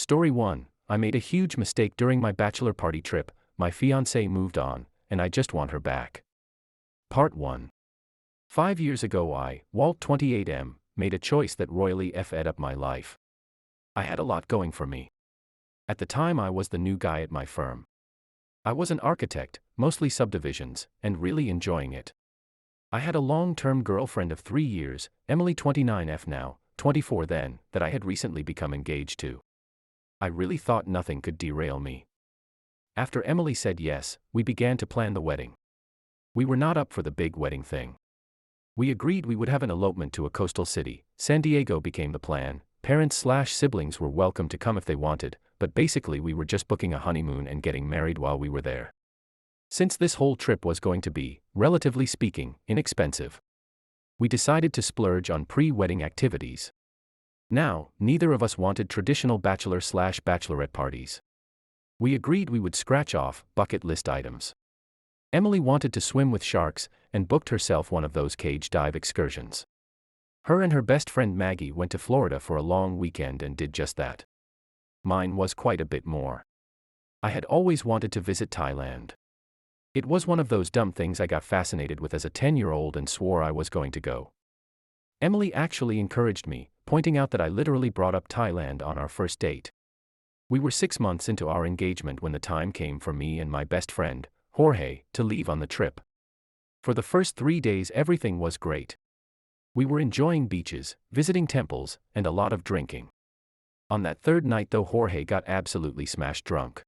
Story 1. I made a huge mistake during my bachelor party trip. My fiancée moved on, and I just want her back. Part 1. 5 years ago Walt 28M, made a choice that royally F'd up my life. I had a lot going for me. At the time I was the new guy at my firm. I was an architect, mostly subdivisions, and really enjoying it. I had a long-term girlfriend of 3 years, Emily 29F now, 24 then, that I had recently become engaged to. I really thought nothing could derail me. After Emily said yes, we began to plan the wedding. We were not up for the big wedding thing. We agreed we would have an elopement to a coastal city. San Diego became the plan. Parents/siblings were welcome to come if they wanted, but basically we were just booking a honeymoon and getting married while we were there. Since this whole trip was going to be, relatively speaking, inexpensive, we decided to splurge on pre-wedding activities. Now, neither of us wanted traditional bachelor/bachelorette parties. We agreed we would scratch off bucket list items. Emily wanted to swim with sharks and booked herself one of those cage dive excursions. Her and her best friend Maggie went to Florida for a long weekend and did just that. Mine was quite a bit more. I had always wanted to visit Thailand. It was one of those dumb things I got fascinated with as a 10-year-old and swore I was going to go. Emily actually encouraged me, pointing out that I literally brought up Thailand on our first date. We were 6 months into our engagement when the time came for me and my best friend, Jorge, to leave on the trip. For the first 3 days everything was great. We were enjoying beaches, visiting temples, and a lot of drinking. On that third night though, Jorge got absolutely smashed drunk.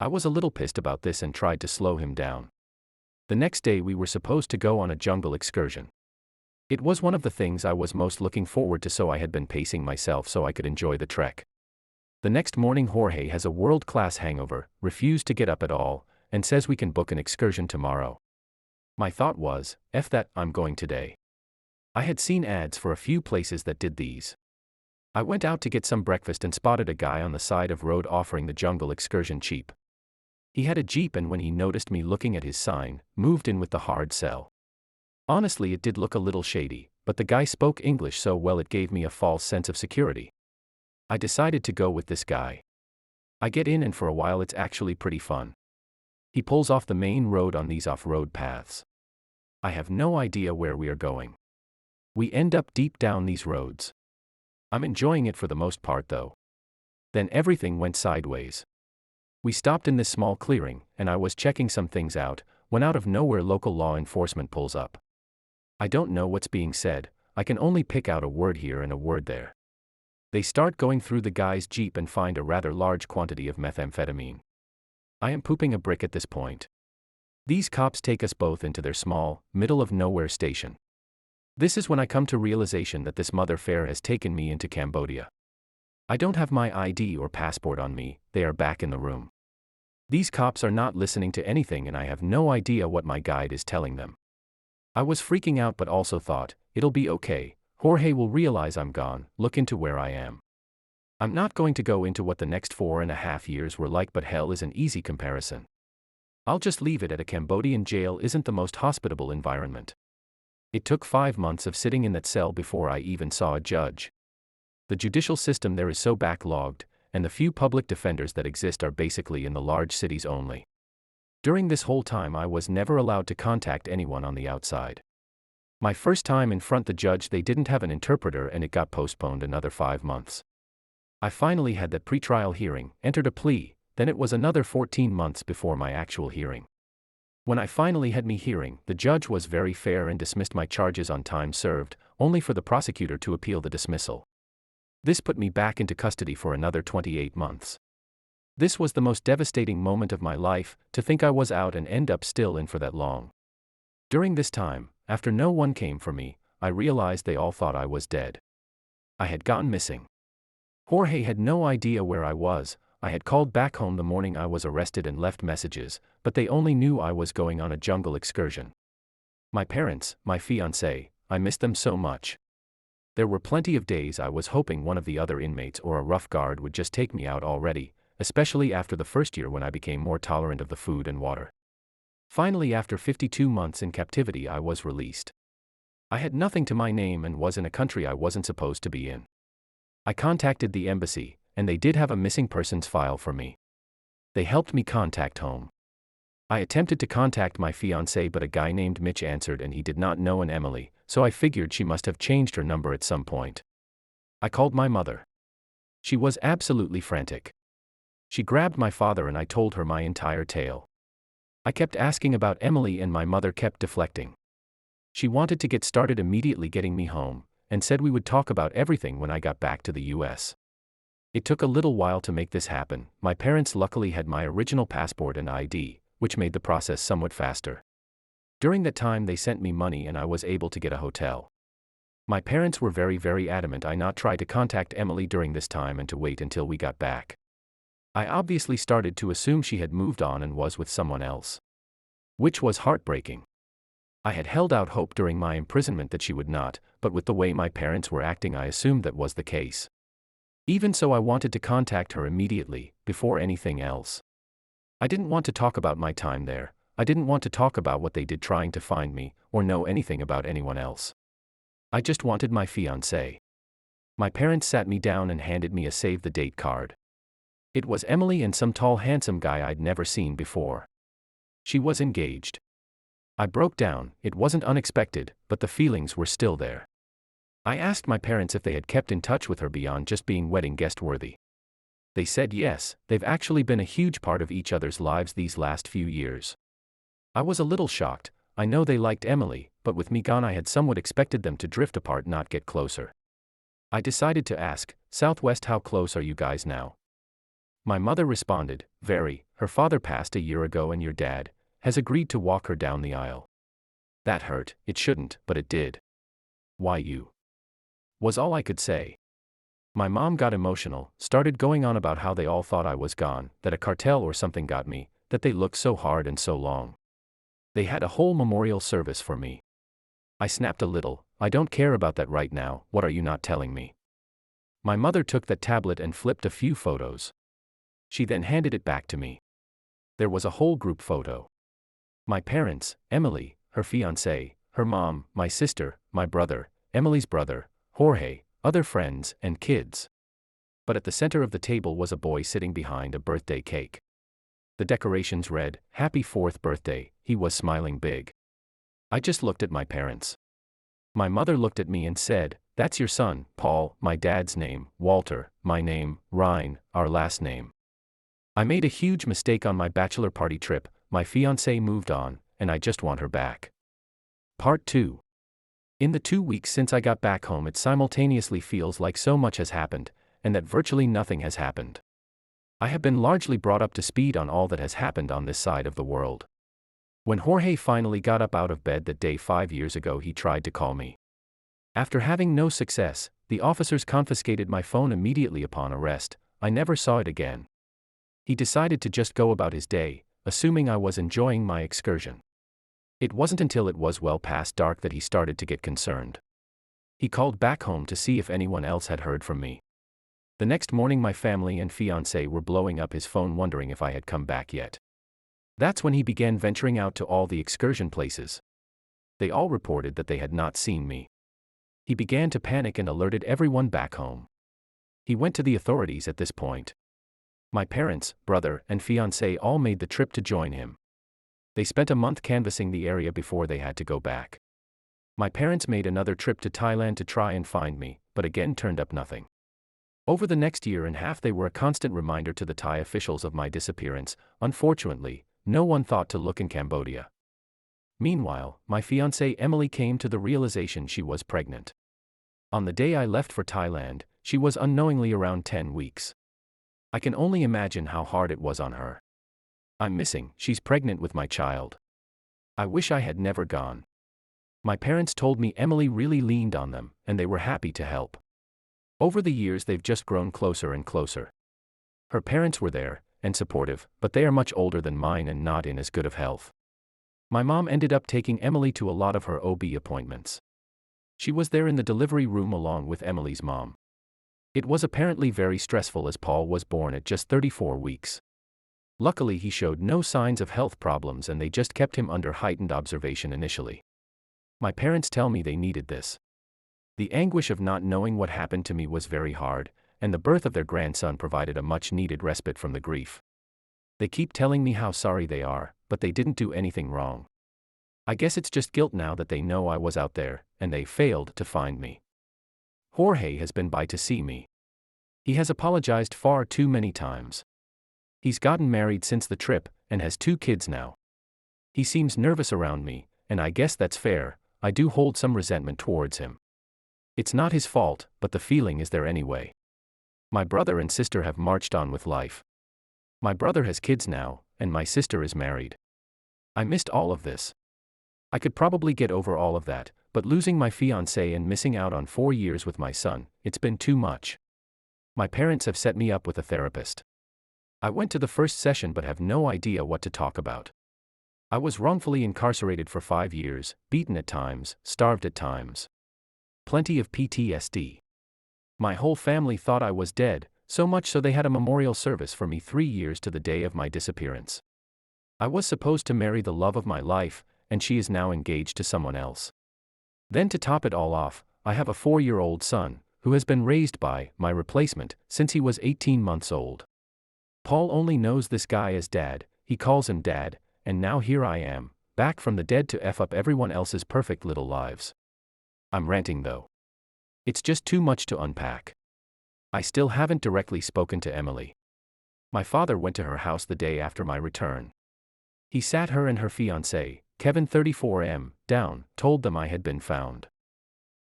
I was a little pissed about this and tried to slow him down. The next day we were supposed to go on a jungle excursion. It was one of the things I was most looking forward to, so I had been pacing myself so I could enjoy the trek. The next morning Jorge has a world-class hangover, refused to get up at all, and says we can book an excursion tomorrow. My thought was, F that, I'm going today. I had seen ads for a few places that did these. I went out to get some breakfast and spotted a guy on the side of road offering the jungle excursion cheap. He had a Jeep and when he noticed me looking at his sign, moved in with the hard sell. Honestly, it did look a little shady, but the guy spoke English so well it gave me a false sense of security. I decided to go with this guy. I get in and for a while it's actually pretty fun. He pulls off the main road on these off-road paths. I have no idea where we are going. We end up deep down these roads. I'm enjoying it for the most part though. Then everything went sideways. We stopped in this small clearing, and I was checking some things out, when out of nowhere local law enforcement pulls up. I don't know what's being said, I can only pick out a word here and a word there. They start going through the guy's Jeep and find a rather large quantity of methamphetamine. I am pooping a brick at this point. These cops take us both into their small, middle-of-nowhere station. This is when I come to realization that this mother fare has taken me into Cambodia. I don't have my ID or passport on me, they are back in the room. These cops are not listening to anything and I have no idea what my guide is telling them. I was freaking out but also thought, it'll be okay, Jorge will realize I'm gone, look into where I am. I'm not going to go into what the next 4.5 years were like, but hell is an easy comparison. I'll just leave it at a Cambodian jail isn't the most hospitable environment. It took 5 months of sitting in that cell before I even saw a judge. The judicial system there is so backlogged, and the few public defenders that exist are basically in the large cities only. During this whole time I was never allowed to contact anyone on the outside. My first time in front the judge they didn't have an interpreter and it got postponed another 5 months. I finally had that pretrial hearing, entered a plea, then it was another 14 months before my actual hearing. When I finally had my hearing, the judge was very fair and dismissed my charges on time served, only for the prosecutor to appeal the dismissal. This put me back into custody for another 28 months. This was the most devastating moment of my life, to think I was out and end up still in for that long. During this time, after no one came for me, I realized they all thought I was dead. I had gone missing. Jorge had no idea where I was. I had called back home the morning I was arrested and left messages, but they only knew I was going on a jungle excursion. My parents, my fiancée, I missed them so much. There were plenty of days I was hoping one of the other inmates or a rough guard would just take me out already, especially after the first year when I became more tolerant of the food and water. Finally, after 52 months in captivity, I was released. I had nothing to my name and was in a country I wasn't supposed to be in. I contacted the embassy, and they did have a missing persons file for me. They helped me contact home. I attempted to contact my fiancé, but a guy named Mitch answered and he did not know an Emily, so I figured she must have changed her number at some point. I called my mother. She was absolutely frantic. She grabbed my father and I told her my entire tale. I kept asking about Emily and my mother kept deflecting. She wanted to get started immediately getting me home, and said we would talk about everything when I got back to the US. It took a little while to make this happen. My parents luckily had my original passport and ID, which made the process somewhat faster. During that time they sent me money and I was able to get a hotel. My parents were very adamant I not try to contact Emily during this time and to wait until we got back. I obviously started to assume she had moved on and was with someone else, which was heartbreaking. I had held out hope during my imprisonment that she would not, but with the way my parents were acting I assumed that was the case. Even so, I wanted to contact her immediately, before anything else. I didn't want to talk about my time there. I didn't want to talk about what they did trying to find me, or know anything about anyone else. I just wanted my fiancé. My parents sat me down and handed me a save the date card. It was Emily and some tall handsome guy I'd never seen before. She was engaged. I broke down. It wasn't unexpected, but the feelings were still there. I asked my parents if they had kept in touch with her beyond just being wedding guest worthy. They said yes, they've actually been a huge part of each other's lives these last few years. I was a little shocked. I know they liked Emily, but with me gone I had somewhat expected them to drift apart, not get closer. I decided to ask, Southwest, how close are you guys now? My mother responded, very. Her father passed a year ago and your dad has agreed to walk her down the aisle. That hurt. It shouldn't, but it did. Why you? Was all I could say. My mom got emotional, started going on about how they all thought I was gone, that a cartel or something got me, that they looked so hard and so long. They had a whole memorial service for me. I snapped a little. I don't care about that right now. What are you not telling me? My mother took that tablet and flipped a few photos. She then handed it back to me. There was a whole group photo. My parents, Emily, her fiancé, her mom, my sister, my brother, Emily's brother, Jorge, other friends, and kids. But at the center of the table was a boy sitting behind a birthday cake. The decorations read, "Happy 4th birthday," he was smiling big. I just looked at my parents. My mother looked at me and said, "That's your son, Paul," my dad's name, Walter, my name, Ryan, our last name. I made a huge mistake on my bachelor party trip. My fiancée moved on, and I just want her back. Part 2. In the 2 weeks since I got back home, it simultaneously feels like so much has happened, and that virtually nothing has happened. I have been largely brought up to speed on all that has happened on this side of the world. When Jorge finally got up out of bed that day 5 years ago, he tried to call me. After having no success, the officers confiscated my phone immediately upon arrest. I never saw it again. He decided to just go about his day, assuming I was enjoying my excursion. It wasn't until it was well past dark that he started to get concerned. He called back home to see if anyone else had heard from me. The next morning my family and fiancé were blowing up his phone wondering if I had come back yet. That's when he began venturing out to all the excursion places. They all reported that they had not seen me. He began to panic and alerted everyone back home. He went to the authorities at this point. My parents, brother, and fiancé all made the trip to join him. They spent a month canvassing the area before they had to go back. My parents made another trip to Thailand to try and find me, but again turned up nothing. Over the next year and a half they were a constant reminder to the Thai officials of my disappearance. Unfortunately, no one thought to look in Cambodia. Meanwhile, my fiancée Emily came to the realization she was pregnant. On the day I left for Thailand, she was unknowingly around 10 weeks. I can only imagine how hard it was on her. I'm missing, she's pregnant with my child. I wish I had never gone. My parents told me Emily really leaned on them, and they were happy to help. Over the years they've just grown closer and closer. Her parents were there, and supportive, but they are much older than mine and not in as good of health. My mom ended up taking Emily to a lot of her OB appointments. She was there in the delivery room along with Emily's mom. It was apparently very stressful as Paul was born at just 34 weeks. Luckily he showed no signs of health problems and they just kept him under heightened observation initially. My parents tell me they needed this. The anguish of not knowing what happened to me was very hard, and the birth of their grandson provided a much-needed respite from the grief. They keep telling me how sorry they are, but they didn't do anything wrong. I guess it's just guilt now that they know I was out there, and they failed to find me. Jorge has been by to see me. He has apologized far too many times. He's gotten married since the trip, and has 2 kids now. He seems nervous around me, and I guess that's fair. I do hold some resentment towards him. It's not his fault, but the feeling is there anyway. My brother and sister have marched on with life. My brother has kids now, and my sister is married. I missed all of this. I could probably get over all of that, but losing my fiancée and missing out on 4 years with my son, it's been too much. My parents have set me up with a therapist. I went to the first session but have no idea what to talk about. I was wrongfully incarcerated for 5 years, beaten at times, starved at times. Plenty of PTSD. My whole family thought I was dead, so much so they had a memorial service for me 3 years to the day of my disappearance. I was supposed to marry the love of my life, and she is now engaged to someone else. Then to top it all off, I have a 4-year-old son, who has been raised by my replacement since he was 18 months old. Paul only knows this guy as Dad, he calls him Dad, and now here I am, back from the dead to F up everyone else's perfect little lives. I'm ranting though. It's just too much to unpack. I still haven't directly spoken to Emily. My father went to her house the day after my return. He sat her and her fiancé, Kevin 34M, down, told them I had been found.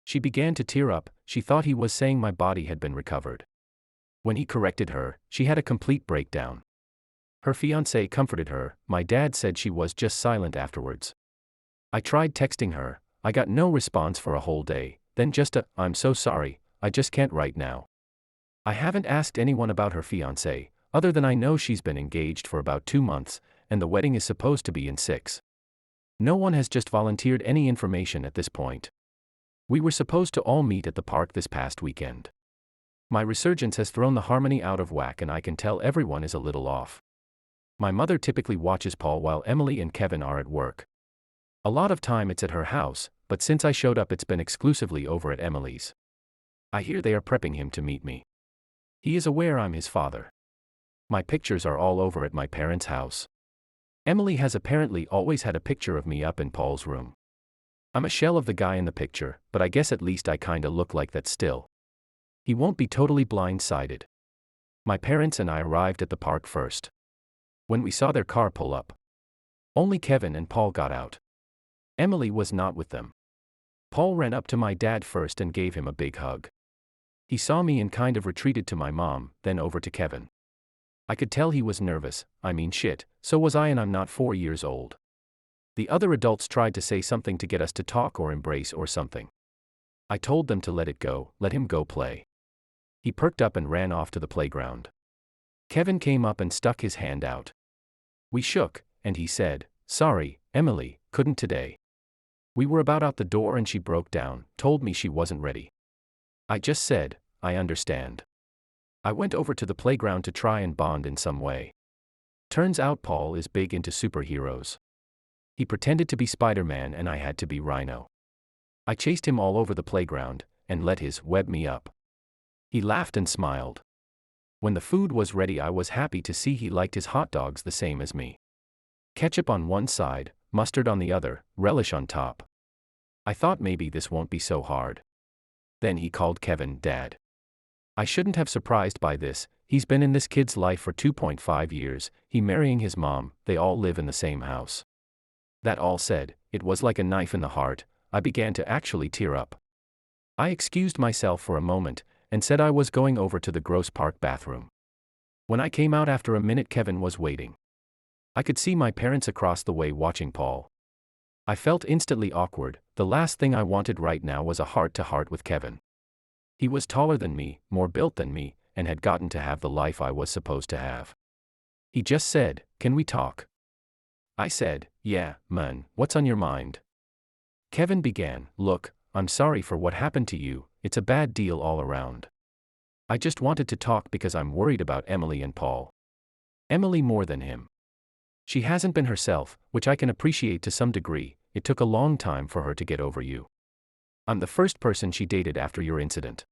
She began to tear up. She thought he was saying my body had been recovered. When he corrected her, she had a complete breakdown. Her fiancé comforted her. My dad said she was just silent afterwards. I tried texting her. I got no response for a whole day, then just a, "I'm so sorry, I just can't right now." I haven't asked anyone about her fiancé, other than I know she's been engaged for about 2 months, and the wedding is supposed to be in 6. No one has just volunteered any information at this point. We were supposed to all meet at the park this past weekend. My resurgence has thrown the harmony out of whack and I can tell everyone is a little off. My mother typically watches Paul while Emily and Kevin are at work. A lot of time it's at her house, but since I showed up it's been exclusively over at Emily's. I hear they are prepping him to meet me. He is aware I'm his father. My pictures are all over at my parents' house. Emily has apparently always had a picture of me up in Paul's room. I'm a shell of the guy in the picture, but I guess at least I kinda look like that still. He won't be totally blindsided. My parents and I arrived at the park first. When we saw their car pull up, only Kevin and Paul got out. Emily was not with them. Paul ran up to my dad first and gave him a big hug. He saw me and kind of retreated to my mom, then over to Kevin. I could tell he was nervous. I mean shit, so was I, and I'm not 4 years old. The other adults tried to say something to get us to talk or embrace or something. I told them to let it go, let him go play. He perked up and ran off to the playground. Kevin came up and stuck his hand out. We shook, and he said, "Sorry, Emily, couldn't today." We were about out the door and she broke down, told me she wasn't ready. I just said, "I understand." I went over to the playground to try and bond in some way. Turns out Paul is big into superheroes. He pretended to be Spider-Man and I had to be Rhino. I chased him all over the playground, and let his web me up. He laughed and smiled. When the food was ready I was happy to see he liked his hot dogs the same as me. Ketchup on one side, mustard on the other, relish on top. I thought maybe this won't be so hard. Then he called Kevin Dad. I shouldn't have surprised by this. He's been in this kid's life for 2.5 years, he marrying his mom, they all live in the same house. That all said, it was like a knife in the heart. I began to actually tear up. I excused myself for a moment, and said I was going over to the Gross Park bathroom. When I came out after a minute Kevin was waiting. I could see my parents across the way watching Paul. I felt instantly awkward. The last thing I wanted right now was a heart-to-heart with Kevin. He was taller than me, more built than me, and had gotten to have the life I was supposed to have. He just said, "Can we talk?" I said, "Yeah, man, what's on your mind?" Kevin began, "Look, I'm sorry for what happened to you, it's a bad deal all around. I just wanted to talk because I'm worried about Emily and Paul. Emily more than him. She hasn't been herself, which I can appreciate to some degree. It took a long time for her to get over you. I'm the first person she dated after your incident.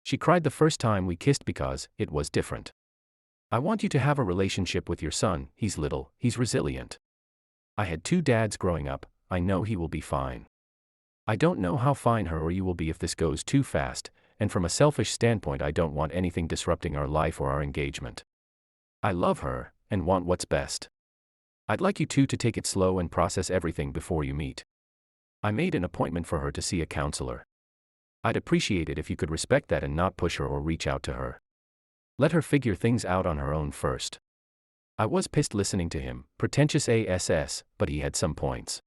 She cried the first time we kissed because it was different. I want you to have a relationship with your son, he's little, he's resilient. I had 2 dads growing up, I know he will be fine. I don't know how fine her or you will be if this goes too fast, and from a selfish standpoint I don't want anything disrupting our life or our engagement. I love her, and want what's best. I'd like you two to take it slow and process everything before you meet. I made an appointment for her to see a counselor. I'd appreciate it if you could respect that and not push her or reach out to her. Let her figure things out on her own first. I was pissed listening to him, pretentious ass, but he had some points.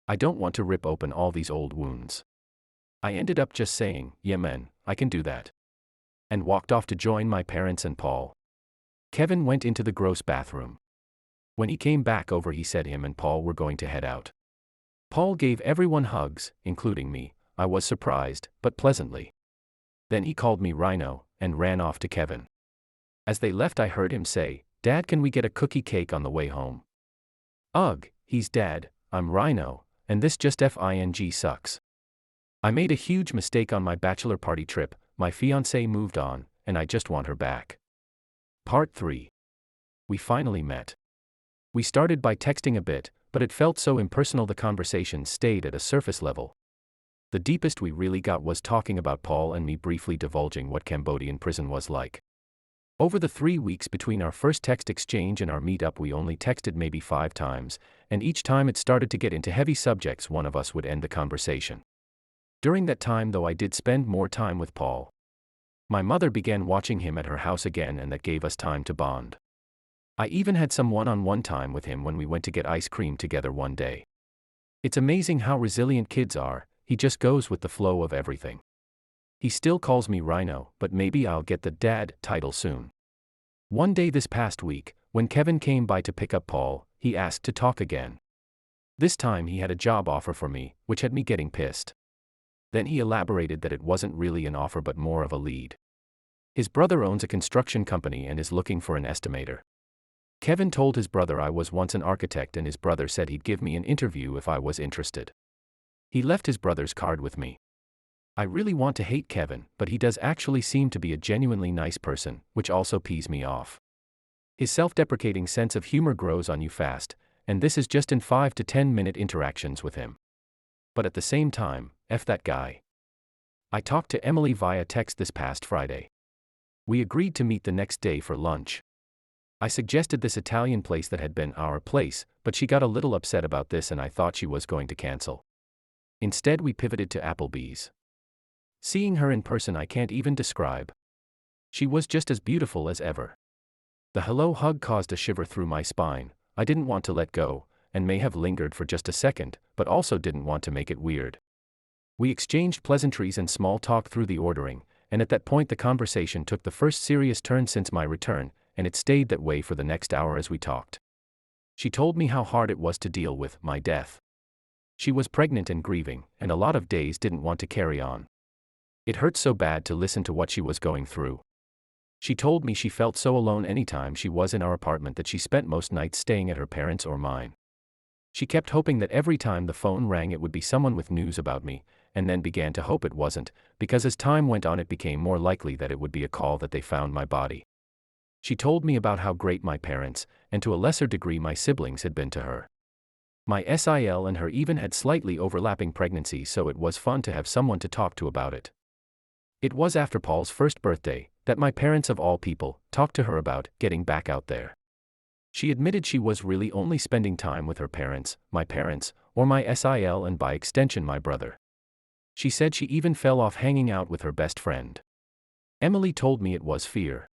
I don't want to rip open all these old wounds. I ended up just saying, yeah man, I can do that. And walked off to join my parents and Paul. Kevin went into the gross bathroom. When he came back over he said him and Paul were going to head out. Paul gave everyone hugs, including me. I was surprised, but pleasantly. Then he called me Rhino, and ran off to Kevin. As they left I heard him say, Dad, can we get a cookie cake on the way home? Ugh, he's Dad, I'm Rhino, and this just FING sucks. I made a huge mistake on my bachelor party trip, my fiancée moved on, and I just want her back. Part 3. We finally met. We started by texting a bit, but it felt so impersonal the conversation stayed at a surface level. The deepest we really got was talking about Paul and me briefly divulging what Cambodian prison was like. Over the 3 weeks between our first text exchange and our meetup we only texted maybe 5 times, and each time it started to get into heavy subjects one of us would end the conversation. During that time though I did spend more time with Paul. My mother began watching him at her house again and that gave us time to bond. I even had some one-on-one time with him when we went to get ice cream together one day. It's amazing how resilient kids are, he just goes with the flow of everything. He still calls me Rhino, but maybe I'll get the Dad title soon. One day this past week, when Kevin came by to pick up Paul, he asked to talk again. This time he had a job offer for me, which had me getting pissed. Then he elaborated that it wasn't really an offer but more of a lead. His brother owns a construction company and is looking for an estimator. Kevin told his brother I was once an architect and his brother said he'd give me an interview if I was interested. He left his brother's card with me. I really want to hate Kevin, but he does actually seem to be a genuinely nice person, which also pees me off. His self-deprecating sense of humor grows on you fast, and this is just in 5 to 10 minute interactions with him. But at the same time, F that guy. I talked to Emily via text this past Friday. We agreed to meet the next day for lunch. I suggested this Italian place that had been our place, but she got a little upset about this and I thought she was going to cancel. Instead we pivoted to Applebee's. Seeing her in person I can't even describe. She was just as beautiful as ever. The hello hug caused a shiver through my spine. I didn't want to let go, and may have lingered for just a second, but also didn't want to make it weird. We exchanged pleasantries and small talk through the ordering, and at that point the conversation took the first serious turn since my return, and it stayed that way for the next hour as we talked. She told me how hard it was to deal with my death. She was pregnant and grieving, and a lot of days didn't want to carry on. It hurt so bad to listen to what she was going through. She told me she felt so alone anytime she was in our apartment that she spent most nights staying at her parents' or mine. She kept hoping that every time the phone rang it would be someone with news about me, and then began to hope it wasn't, because as time went on it became more likely that it would be a call that they found my body. She told me about how great my parents, and to a lesser degree my siblings had been to her. My SIL and her even had slightly overlapping pregnancies, so it was fun to have someone to talk to about it. It was after Paul's first birthday that my parents of all people talked to her about getting back out there. She admitted she was really only spending time with her parents, or my SIL and by extension my brother. She said she even fell off hanging out with her best friend. Emily told me it was fear.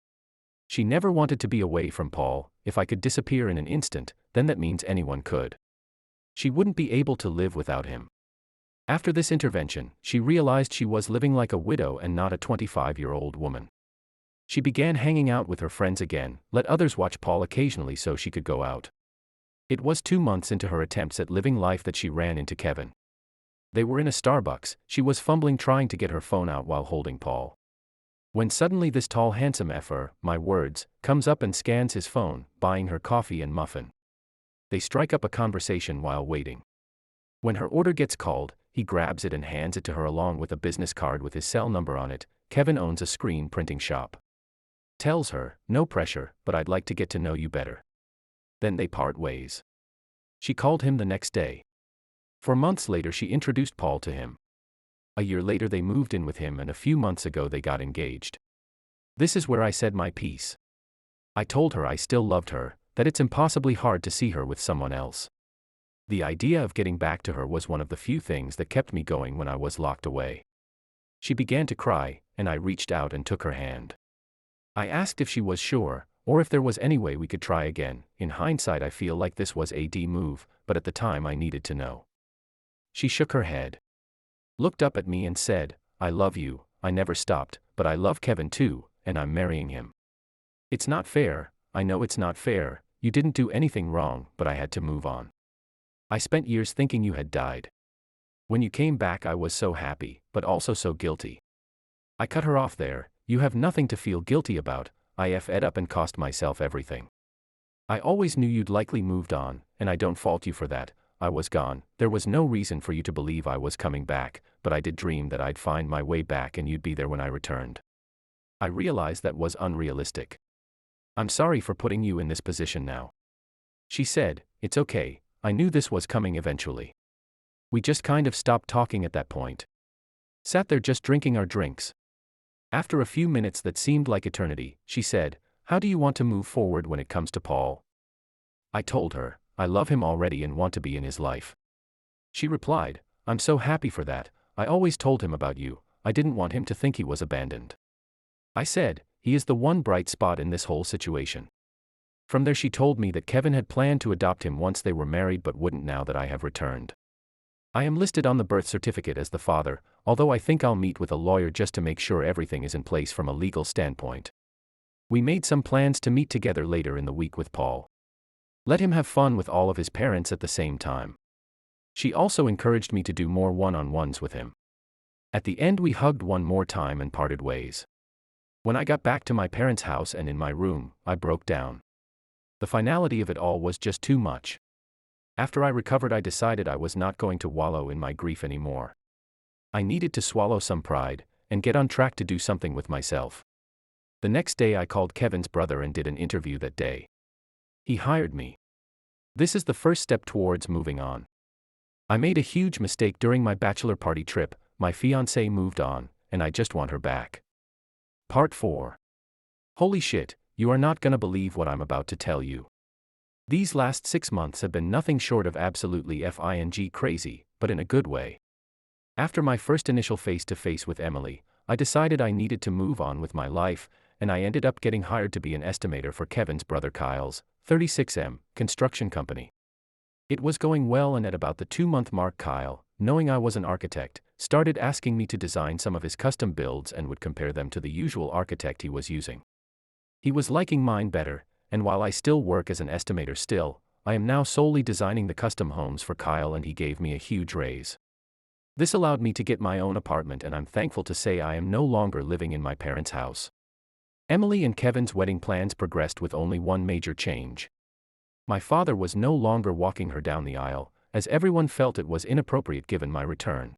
She never wanted to be away from Paul. If I could disappear in an instant, then that means anyone could. She wouldn't be able to live without him. After this intervention, she realized she was living like a widow and not a 25-year-old woman. She began hanging out with her friends again, let others watch Paul occasionally so she could go out. It was 2 months into her attempts at living life that she ran into Kevin. They were in a Starbucks, she was fumbling trying to get her phone out while holding Paul. When suddenly this tall handsome effer, my words, comes up and scans his phone, buying her coffee and muffin. They strike up a conversation while waiting. When her order gets called, he grabs it and hands it to her along with a business card with his cell number on it. Kevin owns a screen printing shop. Tells her, no pressure, but I'd like to get to know you better. Then they part ways. She called him the next day. 4 months later she introduced Paul to him. A year later they moved in with him, and a few months ago they got engaged. This is where I said my piece. I told her I still loved her, that it's impossibly hard to see her with someone else. The idea of getting back to her was one of the few things that kept me going when I was locked away. She began to cry, and I reached out and took her hand. I asked if she was sure, or if there was any way we could try again. In hindsight I feel like this was a D move, but at the time I needed to know. She shook her head. Looked up at me and said, I love you. I never stopped, but I love Kevin too, and I'm marrying him. It's not fair, I know it's not fair, you didn't do anything wrong, but I had to move on. I spent years thinking you had died. When you came back I was so happy, but also so guilty. I cut her off there. You have nothing to feel guilty about. I f'd up and cost myself everything. I always knew you'd likely moved on, and I don't fault you for that. I was gone, there was no reason for you to believe I was coming back, but I did dream that I'd find my way back and you'd be there when I returned. I realized that was unrealistic. I'm sorry for putting you in this position now. She said, it's okay, I knew this was coming eventually. We just kind of stopped talking at that point. Sat there just drinking our drinks. After a few minutes that seemed like eternity, she said, how do you want to move forward when it comes to Paul? I told her, I love him already and want to be in his life. She replied, I'm so happy for that. I always told him about you. I didn't want him to think he was abandoned. I said, he is the one bright spot in this whole situation. From there she told me that Kevin had planned to adopt him once they were married but wouldn't now that I have returned. I am listed on the birth certificate as the father, although I think I'll meet with a lawyer just to make sure everything is in place from a legal standpoint. We made some plans to meet together later in the week with Paul. Let him have fun with all of his parents at the same time. She also encouraged me to do more one-on-ones with him. At the end we hugged one more time and parted ways. When I got back to my parents' house and in my room, I broke down. The finality of it all was just too much. After I recovered I decided I was not going to wallow in my grief anymore. I needed to swallow some pride, and get on track to do something with myself. The next day I called Kevin's brother and did an interview that day. He hired me. This is the first step towards moving on. I made a huge mistake during my bachelor party trip. My fiancée moved on, and I just want her back. Part 4. Holy shit, you are not gonna believe what I'm about to tell you. These last 6 months have been nothing short of absolutely fing crazy, but in a good way. After my first initial face-to-face with Emily, I decided I needed to move on with my life, and I ended up getting hired to be an estimator for Kevin's brother Kyle's 36M construction company. It was going well, and at about the 2-month mark Kyle, knowing I was an architect, started asking me to design some of his custom builds and would compare them to the usual architect he was using. He was liking mine better, and while I still work as an estimator still, I am now solely designing the custom homes for Kyle, and he gave me a huge raise. This allowed me to get my own apartment, and I'm thankful to say I am no longer living in my parents' house. Emily and Kevin's wedding plans progressed with only one major change. My father was no longer walking her down the aisle, as everyone felt it was inappropriate given my return.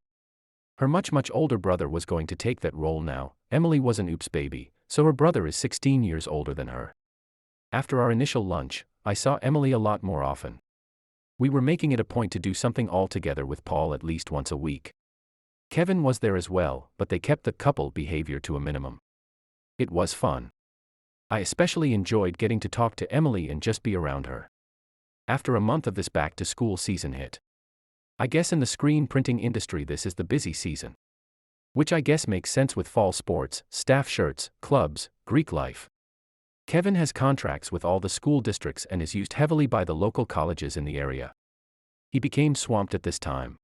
Her much older brother was going to take that role now. Emily was an oops baby, so her brother is 16 years older than her. After our initial lunch, I saw Emily a lot more often. We were making it a point to do something all together with Paul at least once a week. Kevin was there as well, but they kept the couple behavior to a minimum. It was fun. I especially enjoyed getting to talk to Emily and just be around her. After a month of this back-to-school season hit. I guess in the screen printing industry this is the busy season. Which I guess makes sense with fall sports, staff shirts, clubs, Greek life. Kevin has contracts with all the school districts and is used heavily by the local colleges in the area. He became swamped at this time.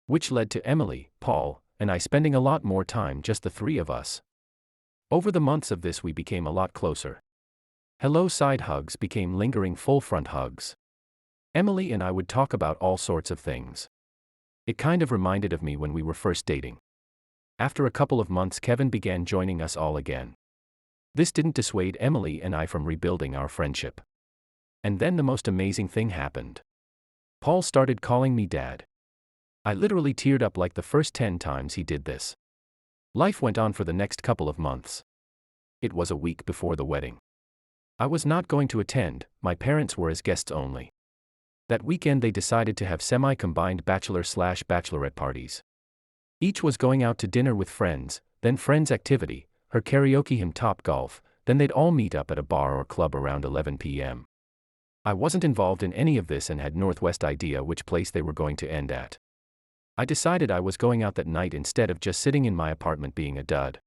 Which led to Emily, Paul, and I spending a lot more time, just the three of us. Over the months of this we became a lot closer. Hello side hugs became lingering full front hugs. Emily and I would talk about all sorts of things. It kind of reminded of me when we were first dating. After a couple of months Kevin began joining us all again. This didn't dissuade Emily and I from rebuilding our friendship. And then the most amazing thing happened. Paul started calling me Dad. I literally teared up like the first 10 times he did this. Life went on for the next couple of months. It was a week before the wedding. I was not going to attend, my parents were as guests only. That weekend they decided to have semi-combined bachelor/bachelorette parties. Each was going out to dinner with friends, then friends' activity, her karaoke him top golf, then they'd all meet up at a bar or club around 11 p.m. I wasn't involved in any of this and had Northwest idea which place they were going to end at. I decided I was going out that night instead of just sitting in my apartment being a dud.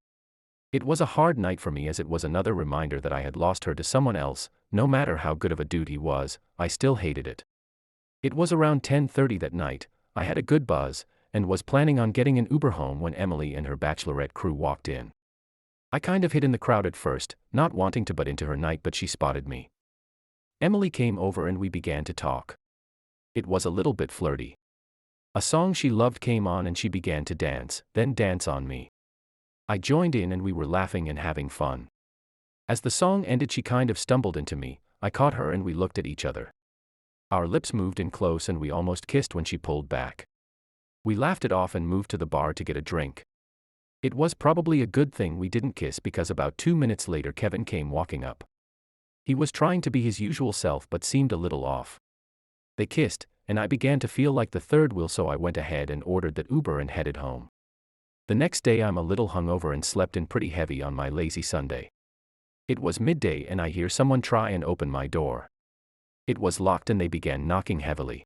It was a hard night for me as it was another reminder that I had lost her to someone else. No matter how good of a dude he was, I still hated it. It was around 10:30 that night, I had a good buzz, and was planning on getting an Uber home when Emily and her bachelorette crew walked in. I kind of hid in the crowd at first, not wanting to butt into her night, but she spotted me. Emily came over and we began to talk. It was a little bit flirty. A song she loved came on and she began to dance, then dance on me. I joined in and we were laughing and having fun. As the song ended she kind of stumbled into me, I caught her and we looked at each other. Our lips moved in close and we almost kissed when she pulled back. We laughed it off and moved to the bar to get a drink. It was probably a good thing we didn't kiss because about 2 minutes later Kevin came walking up. He was trying to be his usual self but seemed a little off. They kissed, and I began to feel like the third wheel, so I went ahead and ordered that Uber and headed home. The next day I'm a little hungover and slept in pretty heavy on my lazy Sunday. It was midday and I hear someone try and open my door. It was locked and they began knocking heavily.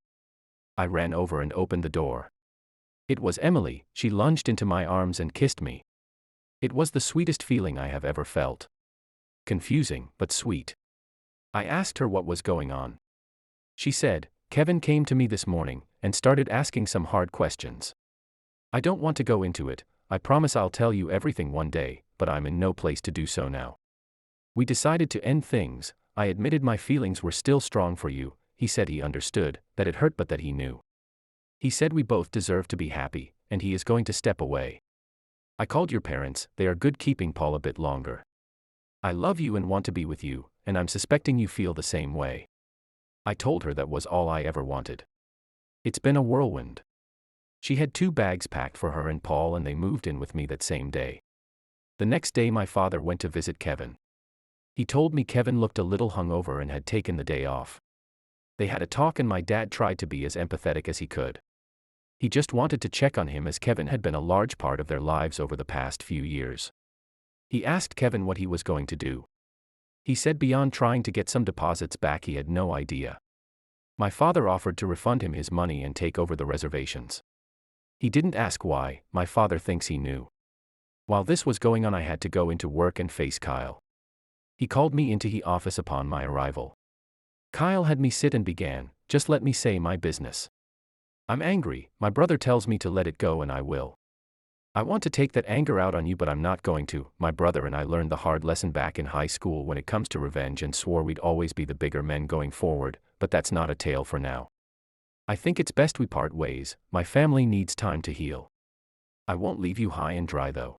I ran over and opened the door. It was Emily. She lunged into my arms and kissed me. It was the sweetest feeling I have ever felt. Confusing, but sweet. I asked her what was going on. She said, "Kevin came to me this morning and started asking some hard questions. I don't want to go into it. I promise I'll tell you everything one day, but I'm in no place to do so now. We decided to end things. I admitted my feelings were still strong for you." He said he understood, that it hurt but that he knew. He said we both deserve to be happy, and he is going to step away. I called your parents, they are good keeping Paul a bit longer. I love you and want to be with you, and I'm suspecting you feel the same way. I told her that was all I ever wanted. It's been a whirlwind. She had 2 bags packed for her and Paul and they moved in with me that same day. The next day my father went to visit Kevin. He told me Kevin looked a little hungover and had taken the day off. They had a talk and my dad tried to be as empathetic as he could. He just wanted to check on him as Kevin had been a large part of their lives over the past few years. He asked Kevin what he was going to do. He said beyond trying to get some deposits back he had no idea. My father offered to refund him his money and take over the reservations. He didn't ask why. My father thinks he knew. While this was going on I had to go into work and face Kyle. He called me into his office upon my arrival. Kyle had me sit and began, "Just let me say my business. I'm angry, my brother tells me to let it go and I will. I want to take that anger out on you but I'm not going to. My brother and I learned the hard lesson back in high school when it comes to revenge and swore we'd always be the bigger men going forward, but that's not a tale for now. I think it's best we part ways. My family needs time to heal. I won't leave you high and dry though.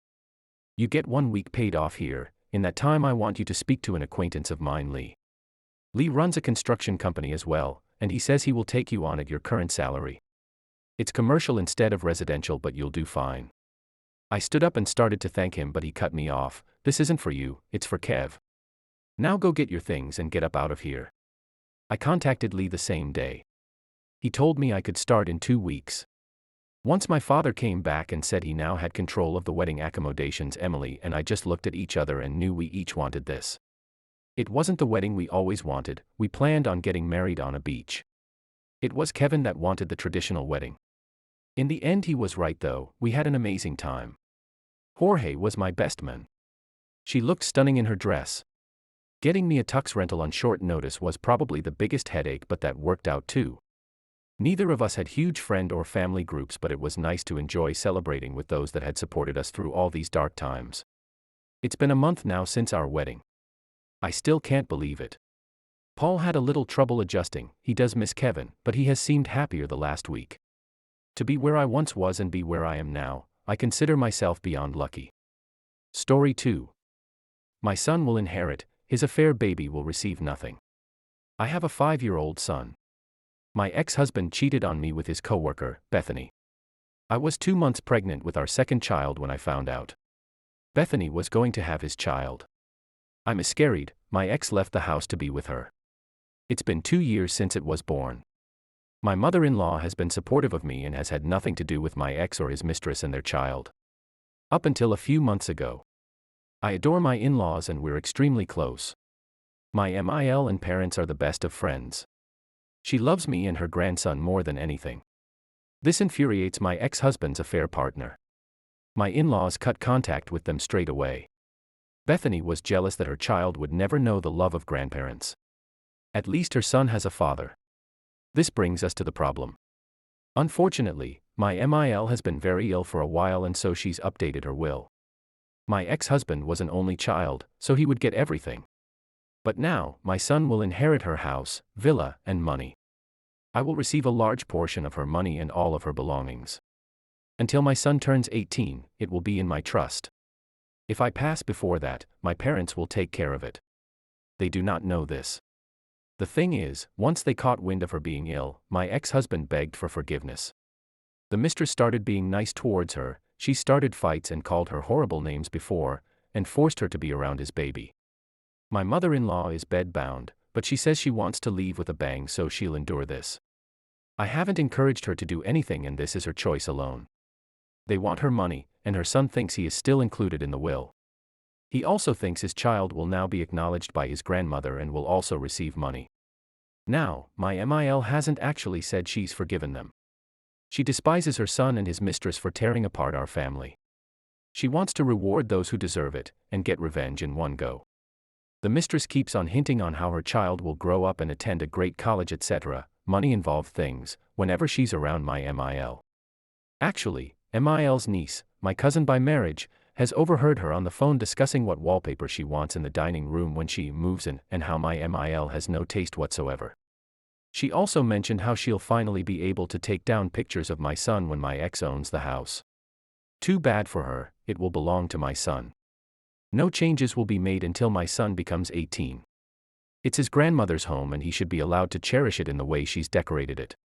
You get 1 week paid off here. In that time I want you to speak to an acquaintance of mine, Lee. Lee runs a construction company as well, and he says he will take you on at your current salary. It's commercial instead of residential but you'll do fine." I stood up and started to thank him but he cut me off. "This isn't for you, it's for Kev. Now go get your things and get up out of here." I contacted Lee the same day. He told me I could start in 2 weeks. Once my father came back and said he now had control of the wedding accommodations, Emily and I just looked at each other and knew we each wanted this. It wasn't the wedding we always wanted. We planned on getting married on a beach. It was Kevin that wanted the traditional wedding. In the end he was right though. We had an amazing time. Jorge was my best man. She looked stunning in her dress. Getting me a tux rental on short notice was probably the biggest headache but that worked out too. Neither of us had huge friend or family groups but it was nice to enjoy celebrating with those that had supported us through all these dark times. It's been a month now since our wedding. I still can't believe it. Paul had a little trouble adjusting. He does miss Kevin, but he has seemed happier the last week. To be where I once was and be where I am now, I consider myself beyond lucky. Story 2. My son will inherit, his affair baby will receive nothing. I have a 5-year-old son. My ex-husband cheated on me with his coworker, Bethany. I was 2 months pregnant with our second child when I found out. Bethany was going to have his child. I miscarried, my ex left the house to be with her. It's been 2 years since it was born. My mother-in-law has been supportive of me and has had nothing to do with my ex or his mistress and their child. Up until a few months ago. I adore my in-laws and we're extremely close. My MIL and parents are the best of friends. She loves me and her grandson more than anything. This infuriates my ex-husband's affair partner. My in-laws cut contact with them straight away. Bethany was jealous that her child would never know the love of grandparents. At least her son has a father. This brings us to the problem. Unfortunately, my MIL has been very ill for a while and so she's updated her will. My ex-husband was an only child, so he would get everything. But now, my son will inherit her house, villa, and money. I will receive a large portion of her money and all of her belongings. Until my son turns 18, it will be in my trust. If I pass before that, my parents will take care of it. They do not know this. The thing is, once they caught wind of her being ill, my ex-husband begged for forgiveness. The mistress started being nice towards her, she started fights and called her horrible names before, and forced her to be around his baby. My mother-in-law is bed-bound, but she says she wants to leave with a bang so she'll endure this. I haven't encouraged her to do anything and this is her choice alone. They want her money, and her son thinks he is still included in the will. He also thinks his child will now be acknowledged by his grandmother and will also receive money. Now, my MIL hasn't actually said she's forgiven them. She despises her son and his mistress for tearing apart our family. She wants to reward those who deserve it, and get revenge in one go. The mistress keeps on hinting on how her child will grow up and attend a great college etc., money-involved things, whenever she's around my MIL. Actually, MIL's niece, my cousin by marriage, has overheard her on the phone discussing what wallpaper she wants in the dining room when she moves in and how my MIL has no taste whatsoever. She also mentioned how she'll finally be able to take down pictures of my son when my ex owns the house. Too bad for her, it will belong to my son. No changes will be made until my son becomes 18. It's his grandmother's home and he should be allowed to cherish it in the way she's decorated it.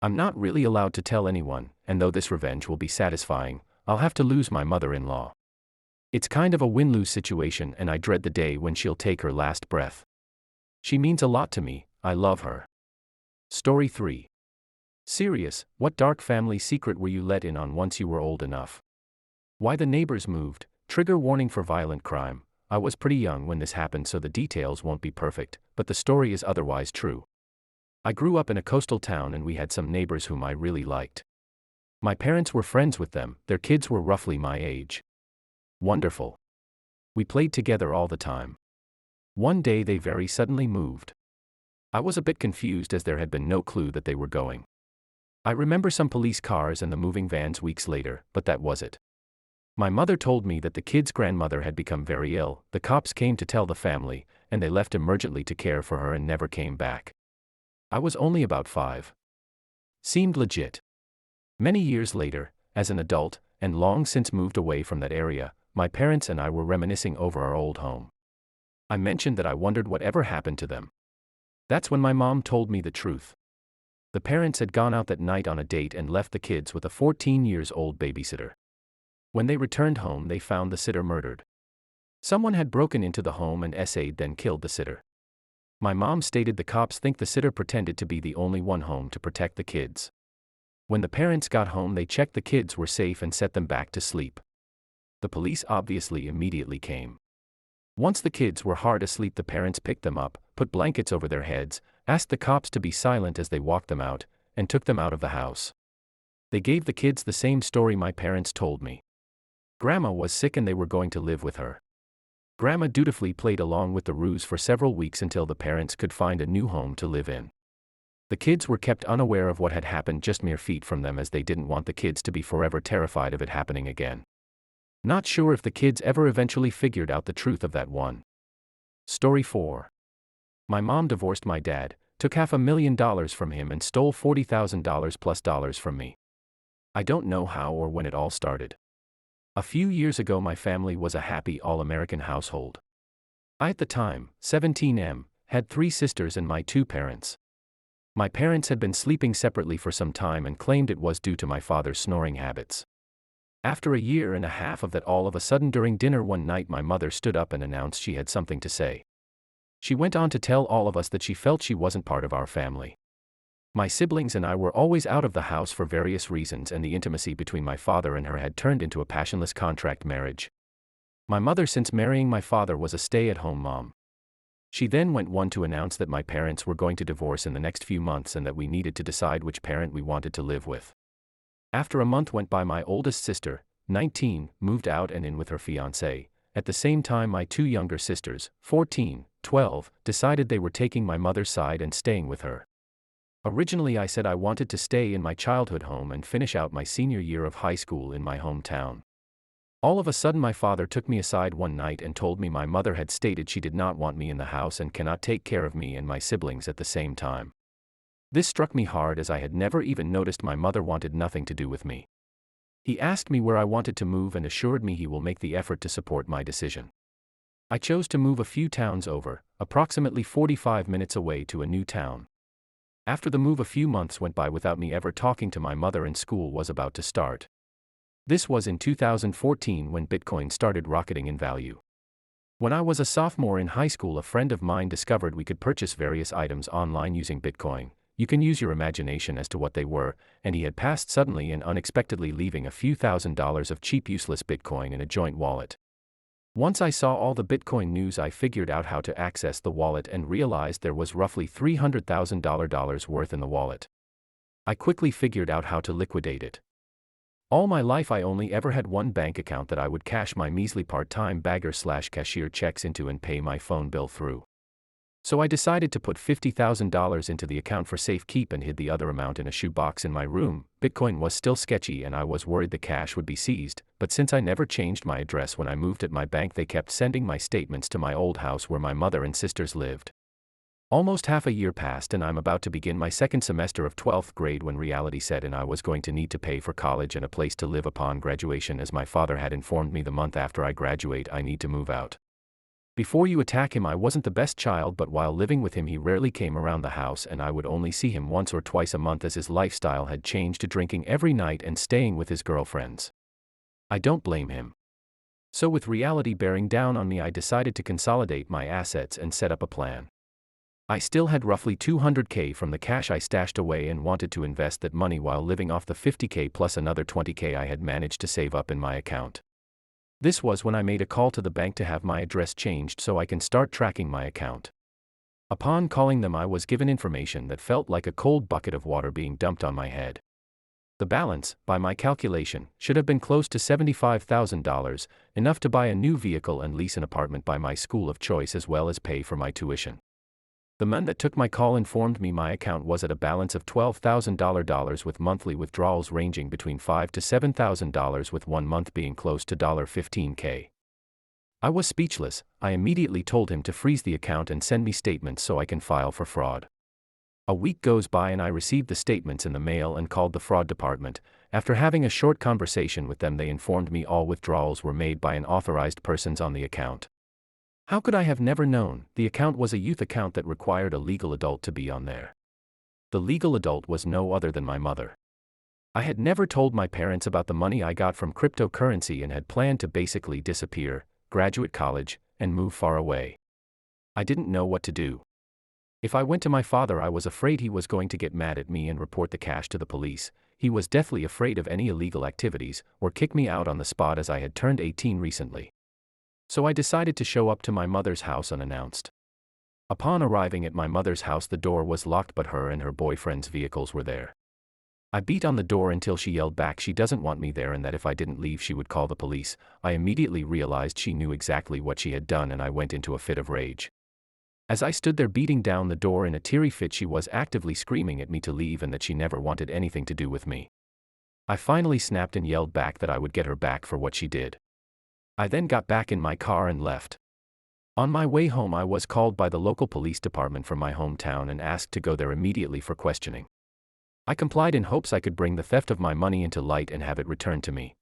I'm not really allowed to tell anyone, and though this revenge will be satisfying, I'll have to lose my mother-in-law. It's kind of a win-lose situation and I dread the day when she'll take her last breath. She means a lot to me, I love her. Story 3. Serious, what dark family secret were you let in on once you were old enough? Why the neighbors moved, trigger warning for violent crime. I was pretty young when this happened so the details won't be perfect, but the story is otherwise true. I grew up in a coastal town and we had some neighbors whom I really liked. My parents were friends with them, their kids were roughly my age. Wonderful. We played together all the time. One day they very suddenly moved. I was a bit confused as there had been no clue that they were going. I remember some police cars and the moving vans weeks later, but that was it. My mother told me that the kid's grandmother had become very ill, the cops came to tell the family, and they left emergently to care for her and never came back. I was only about 5. Seemed legit. Many years later, as an adult, and long since moved away from that area, my parents and I were reminiscing over our old home. I mentioned that I wondered whatever happened to them. That's when my mom told me the truth. The parents had gone out that night on a date and left the kids with a 14-year-old babysitter. When they returned home they found the sitter murdered. Someone had broken into the home and essayed then killed the sitter. My mom stated the cops think the sitter pretended to be the only one home to protect the kids. When the parents got home they checked the kids were safe and set them back to sleep. The police obviously immediately came. Once the kids were hard asleep the parents picked them up, put blankets over their heads, asked the cops to be silent as they walked them out, and took them out of the house. They gave the kids the same story my parents told me. Grandma was sick and they were going to live with her. Grandma dutifully played along with the ruse for several weeks until the parents could find a new home to live in. The kids were kept unaware of what had happened just mere feet from them as they didn't want the kids to be forever terrified of it happening again. Not sure if the kids ever eventually figured out the truth of that one. Story 4. My mom divorced my dad, took $500,000 from him and stole $40,000 plus dollars from me. I don't know how or when it all started. A few years ago my family was a happy all-American household. I at the time, 17M, had 3 sisters and my 2 parents. My parents had been sleeping separately for some time and claimed it was due to my father's snoring habits. After a year and a half of that, all of a sudden during dinner one night my mother stood up and announced she had something to say. She went on to tell all of us that she felt she wasn't part of our family. My siblings and I were always out of the house for various reasons, and the intimacy between my father and her had turned into a passionless contract marriage. My mother, since marrying my father, was a stay-at-home mom. She then went on to announce that my parents were going to divorce in the next few months and that we needed to decide which parent we wanted to live with. After a month went by, my oldest sister, 19, moved out and in with her fiancé. At the same time, my two younger sisters, 14, 12, decided they were taking my mother's side and staying with her. Originally I said I wanted to stay in my childhood home and finish out my senior year of high school in my hometown. All of a sudden my father took me aside one night and told me my mother had stated she did not want me in the house and cannot take care of me and my siblings at the same time. This struck me hard, as I had never even noticed my mother wanted nothing to do with me. He asked me where I wanted to move and assured me he will make the effort to support my decision. I chose to move a few towns over, approximately 45 minutes away, to a new town. After the move, a few months went by without me ever talking to my mother, and school was about to start. This was in 2014 when Bitcoin started rocketing in value. When I was a sophomore in high school, a friend of mine discovered we could purchase various items online using Bitcoin. You can use your imagination as to what they were, and he had passed suddenly and unexpectedly, leaving a few $1,000s of cheap useless Bitcoin in a joint wallet. Once I saw all the Bitcoin news, I figured out how to access the wallet and realized there was roughly $300,000 worth in the wallet. I quickly figured out how to liquidate it. All my life I only ever had one bank account that I would cash my measly part-time bagger/cashier checks into and pay my phone bill through. So I decided to put $50,000 into the account for safekeep and hid the other amount in a shoebox in my room. Bitcoin was still sketchy and I was worried the cash would be seized, but since I never changed my address when I moved at my bank, they kept sending my statements to my old house where my mother and sisters lived. Almost half a year passed and I'm about to begin my second semester of 12th grade when reality set in. I was going to need to pay for college and a place to live upon graduation, as my father had informed me the month after I graduate I need to move out. Before you attack him, I wasn't the best child, but while living with him he rarely came around the house and I would only see him once or twice a month, as his lifestyle had changed to drinking every night and staying with his girlfriends. I don't blame him. So with reality bearing down on me, I decided to consolidate my assets and set up a plan. I still had roughly $200K from the cash I stashed away and wanted to invest that money while living off the $50K plus another $20K I had managed to save up in my account. This was when I made a call to the bank to have my address changed so I can start tracking my account. Upon calling them, I was given information that felt like a cold bucket of water being dumped on my head. The balance, by my calculation, should have been close to $75,000, enough to buy a new vehicle and lease an apartment by my school of choice as well as pay for my tuition. The man that took my call informed me my account was at a balance of $12,000 with monthly withdrawals ranging between $5,000 to $7,000, with 1 month being close to $15K. I was speechless. I immediately told him to freeze the account and send me statements so I can file for fraud. A week goes by and I received the statements in the mail and called the fraud department. After having a short conversation with them, they informed me all withdrawals were made by unauthorized persons on the account. How could I have never known? The account was a youth account that required a legal adult to be on there. The legal adult was no other than my mother. I had never told my parents about the money I got from cryptocurrency and had planned to basically disappear, graduate college, and move far away. I didn't know what to do. If I went to my father, I was afraid he was going to get mad at me and report the cash to the police. He was deathly afraid of any illegal activities, or kick me out on the spot, as I had turned 18 recently. So I decided to show up to my mother's house unannounced. Upon arriving at my mother's house, the door was locked, but her and her boyfriend's vehicles were there. I beat on the door until she yelled back she doesn't want me there and that if I didn't leave she would call the police. I immediately realized she knew exactly what she had done and I went into a fit of rage. As I stood there beating down the door in a teary fit, she was actively screaming at me to leave and that she never wanted anything to do with me. I finally snapped and yelled back that I would get her back for what she did. I then got back in my car and left. On my way home, I was called by the local police department from my hometown and asked to go there immediately for questioning. I complied in hopes I could bring the theft of my money into light and have it returned to me.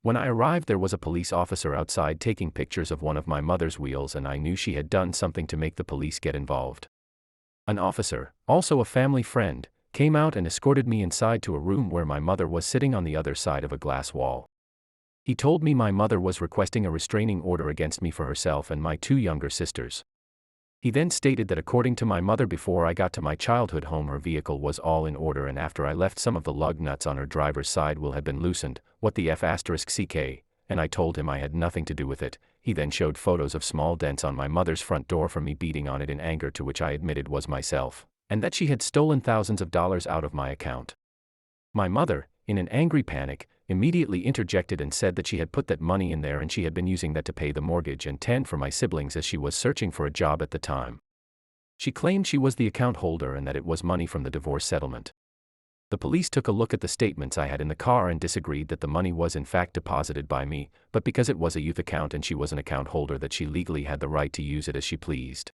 When I arrived, there was a police officer outside taking pictures of one of my mother's wheels, and I knew she had done something to make the police get involved. An officer, also a family friend, came out and escorted me inside to a room where my mother was sitting on the other side of a glass wall. He told me my mother was requesting a restraining order against me for herself and my two younger sisters. He then stated that according to my mother, before I got to my childhood home her vehicle was all in order, and after I left some of the lug nuts on her driver's side will have been loosened. What the F***ck? And I told him I had nothing to do with it. He then showed photos of small dents on my mother's front door from me beating on it in anger, to which I admitted was myself, and that she had stolen thousands of dollars out of my account. My mother, in an angry panic, immediately interjected and said that she had put that money in there and she had been using that to pay the mortgage and 10 for my siblings, as she was searching for a job at the time. She claimed she was the account holder and that it was money from the divorce settlement. The police took a look at the statements I had in the car and disagreed that the money was in fact deposited by me, but because it was a youth account and she was an account holder, that she legally had the right to use it as she pleased.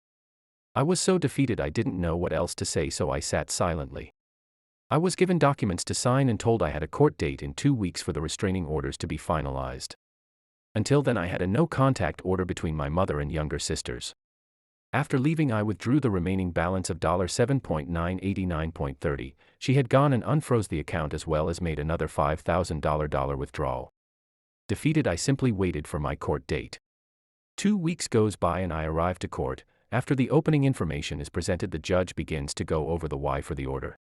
I was so defeated I didn't know what else to say, so I sat silently. I was given documents to sign and told I had a court date in 2 weeks for the restraining orders to be finalized. Until then I had a no-contact order between my mother and younger sisters. After leaving I withdrew the remaining balance of $7,989.30. She had gone and unfroze the account as well as made another $5,000 withdrawal. Defeated, I simply waited for my court date. 2 weeks goes by and I arrive to court. After the opening information is presented, the judge begins to go over the why for the order.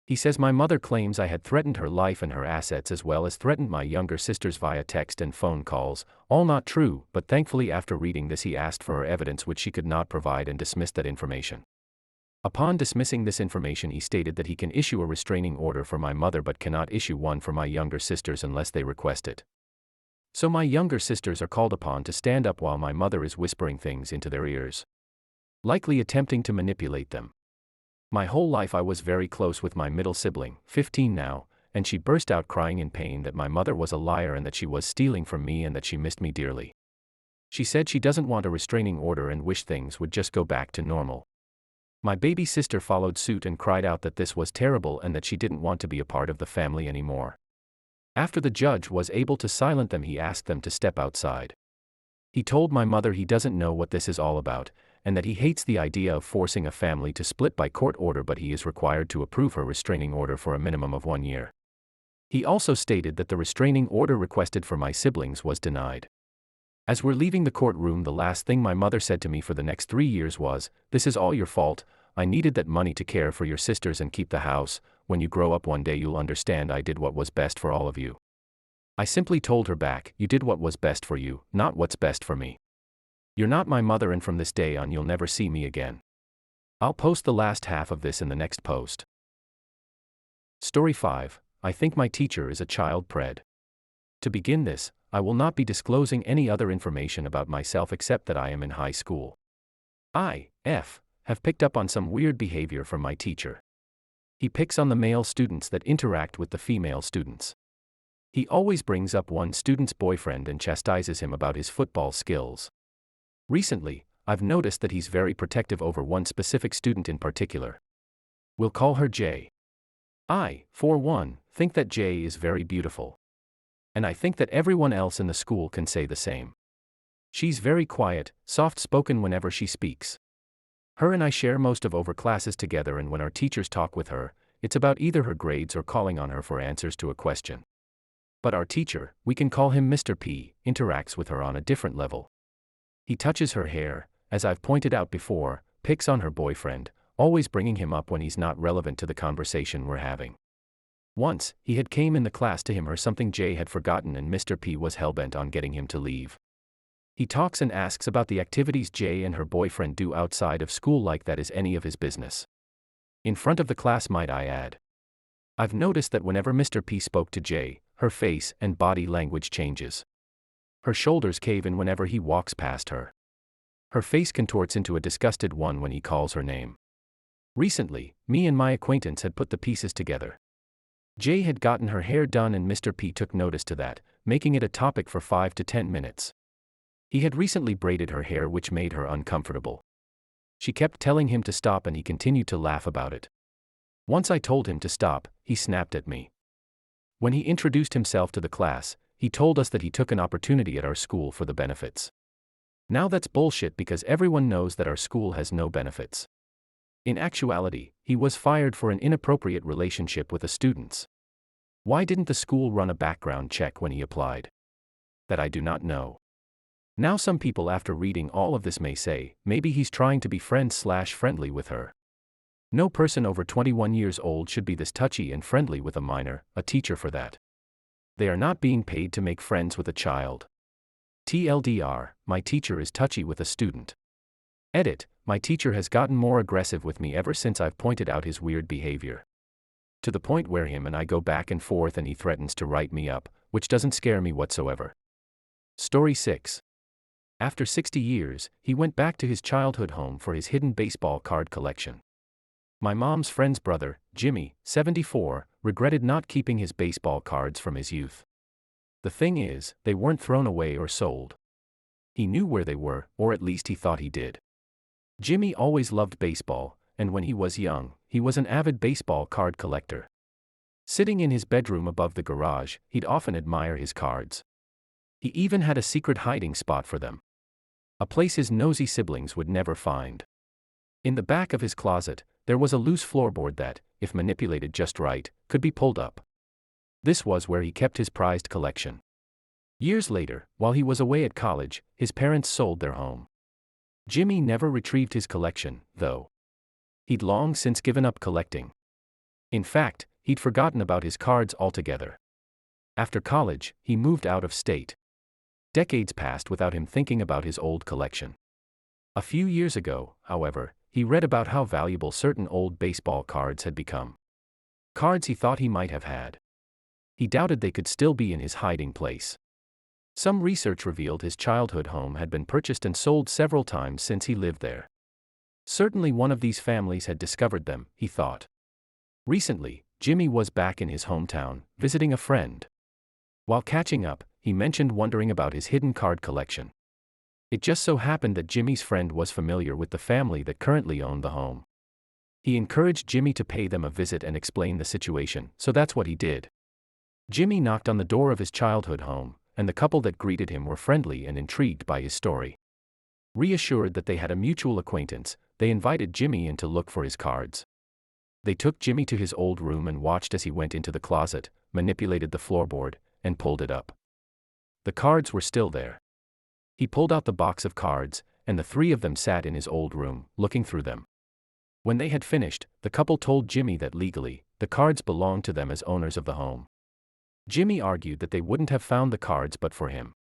He says my mother claims I had threatened her life and her assets as well as threatened my younger sisters via text and phone calls, all not true, but thankfully after reading this he asked for her evidence, which she could not provide, and dismissed that information. Upon dismissing this information, he stated that he can issue a restraining order for my mother but cannot issue one for my younger sisters unless they request it. So my younger sisters are called upon to stand up while my mother is whispering things into their ears, likely attempting to manipulate them. My whole life I was very close with my middle sibling, 15 now, and she burst out crying in pain that my mother was a liar and that she was stealing from me and that she missed me dearly. She said she doesn't want a restraining order and wished things would just go back to normal. My baby sister followed suit and cried out that this was terrible and that she didn't want to be a part of the family anymore. After the judge was able to silence them, he asked them to step outside. He told my mother he doesn't know what this is all about, and that he hates the idea of forcing a family to split by court order, but he is required to approve her restraining order for a minimum of 1 year. He also stated that the restraining order requested for my siblings was denied. As we're leaving the courtroom, the last thing my mother said to me for the next 3 years was, "This is all your fault. I needed that money to care for your sisters and keep the house. When you grow up one day you'll understand I did what was best for all of you." I simply told her back, "You did what was best for you, not what's best for me. You're not my mother, and from this day on you'll never see me again." I'll post the last half of this in the next post. Story 5. I think my teacher is a child pred. To begin this, I will not be disclosing any other information about myself except that I am in high school. I have picked up on some weird behavior from my teacher. He picks on the male students that interact with the female students. He always brings up one student's boyfriend and chastises him about his football skills. Recently, I've noticed that he's very protective over one specific student in particular. We'll call her Jay. I, for one, think that Jay is very beautiful. And I think that everyone else in the school can say the same. She's very quiet, soft-spoken whenever she speaks. Her and I share most of our classes together, and when our teachers talk with her, it's about either her grades or calling on her for answers to a question. But our teacher, we can call him Mr. P, interacts with her on a different level. He touches her hair, as I've pointed out before, picks on her boyfriend, always bringing him up when he's not relevant to the conversation we're having. Once, he had came in the class to him or something Jay had forgotten, and Mr. P was hellbent on getting him to leave. He talks and asks about the activities Jay and her boyfriend do outside of school, like that is any of his business. In front of the class, might I add. I've noticed that whenever Mr. P spoke to Jay, her face and body language changes. Her shoulders cave in whenever he walks past her. Her face contorts into a disgusted one when he calls her name. Recently, me and my acquaintance had put the pieces together. Jay had gotten her hair done and Mr. P took notice to that, making it a topic for 5 to 10 minutes. He had recently braided her hair, which made her uncomfortable. She kept telling him to stop and he continued to laugh about it. Once I told him to stop, he snapped at me. When he introduced himself to the class, he told us that he took an opportunity at our school for the benefits. Now that's bullshit, because everyone knows that our school has no benefits. In actuality, he was fired for an inappropriate relationship with a student. Why didn't the school run a background check when he applied? That I do not know. Now some people after reading all of this may say, maybe he's trying to be friendly with her. No person over 21 years old should be this touchy and friendly with a minor, a teacher for that. They are not being paid to make friends with a child. TLDR, my teacher is touchy with a student. Edit, my teacher has gotten more aggressive with me ever since I've pointed out his weird behavior. To the point where him and I go back and forth and he threatens to write me up, which doesn't scare me whatsoever. Story 6. After 60 years, he went back to his childhood home for his hidden baseball card collection. My mom's friend's brother, Jimmy, 74, regretted not keeping his baseball cards from his youth. The thing is, they weren't thrown away or sold. He knew where they were, or at least he thought he did. Jimmy always loved baseball, and when he was young, he was an avid baseball card collector. Sitting in his bedroom above the garage, he'd often admire his cards. He even had a secret hiding spot for them. A place his nosy siblings would never find. In the back of his closet, there was a loose floorboard that, if manipulated just right, could be pulled up. This was where he kept his prized collection. Years later, while he was away at college, his parents sold their home. Jimmy never retrieved his collection, though. He'd long since given up collecting. In fact, he'd forgotten about his cards altogether. After college, he moved out of state. Decades passed without him thinking about his old collection. A few years ago, however, he read about how valuable certain old baseball cards had become. Cards he thought he might have had. He doubted they could still be in his hiding place. Some research revealed his childhood home had been purchased and sold several times since he lived there. Certainly one of these families had discovered them, he thought. Recently, Jimmy was back in his hometown, visiting a friend. While catching up, he mentioned wondering about his hidden card collection. It just so happened that Jimmy's friend was familiar with the family that currently owned the home. He encouraged Jimmy to pay them a visit and explain the situation, so that's what he did. Jimmy knocked on the door of his childhood home, and the couple that greeted him were friendly and intrigued by his story. Reassured that they had a mutual acquaintance, they invited Jimmy in to look for his cards. They took Jimmy to his old room and watched as he went into the closet, manipulated the floorboard, and pulled it up. The cards were still there. He pulled out the box of cards, and the three of them sat in his old room, looking through them. When they had finished, the couple told Jimmy that legally, the cards belonged to them as owners of the home. Jimmy argued that they wouldn't have found the cards but for him.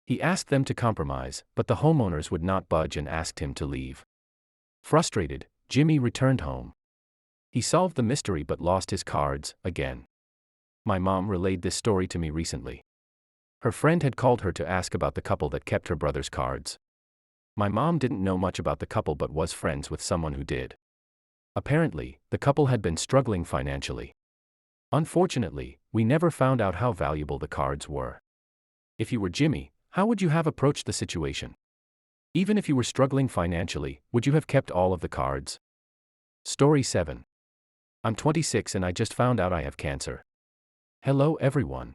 He asked them to compromise, but the homeowners would not budge and asked him to leave. Frustrated, Jimmy returned home. He solved the mystery but lost his cards, again. My mom relayed this story to me recently. Her friend had called her to ask about the couple that kept her brother's cards. My mom didn't know much about the couple but was friends with someone who did. Apparently, the couple had been struggling financially. Unfortunately, we never found out how valuable the cards were. If you were Jimmy, how would you have approached the situation? Even if you were struggling financially, would you have kept all of the cards? Story 7. I'm 26 and I just found out I have cancer. Hello everyone.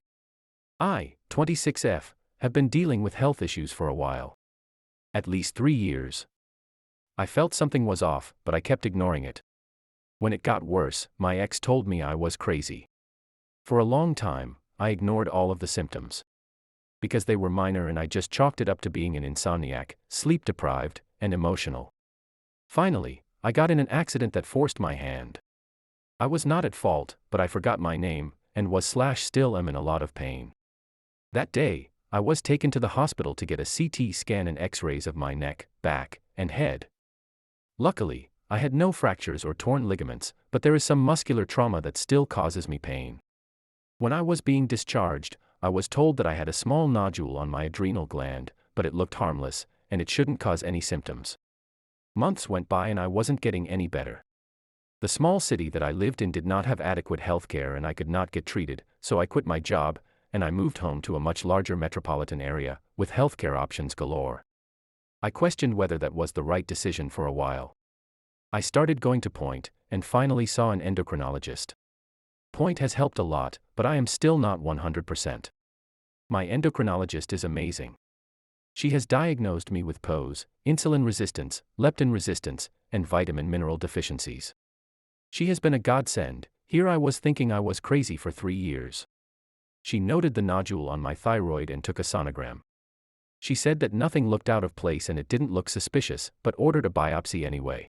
I, 26F, have been dealing with health issues for a while. At least 3 years. I felt something was off, but I kept ignoring it. When it got worse, my ex told me I was crazy. For a long time, I ignored all of the symptoms. Because they were minor and I just chalked it up to being an insomniac, sleep-deprived, and emotional. Finally, I got in an accident that forced my hand. I was not at fault, but I forgot my name, and still am in a lot of pain. That day, I was taken to the hospital to get a CT scan and x-rays of my neck, back, and head. Luckily, I had no fractures or torn ligaments, but there is some muscular trauma that still causes me pain. When I was being discharged, I was told that I had a small nodule on my adrenal gland, but it looked harmless, and it shouldn't cause any symptoms. Months went by and I wasn't getting any better. The small city that I lived in did not have adequate health care and I could not get treated, so I quit my job, and I moved home to a much larger metropolitan area, with healthcare options galore. I questioned whether that was the right decision for a while. I started going to Point, and finally saw an endocrinologist. Point has helped a lot, but I am still not 100%. My endocrinologist is amazing. She has diagnosed me with POS, insulin resistance, leptin resistance, and vitamin mineral deficiencies. She has been a godsend. Here I was thinking I was crazy for 3 years. She noted the nodule on my thyroid and took a sonogram. She said that nothing looked out of place and it didn't look suspicious, but ordered a biopsy anyway.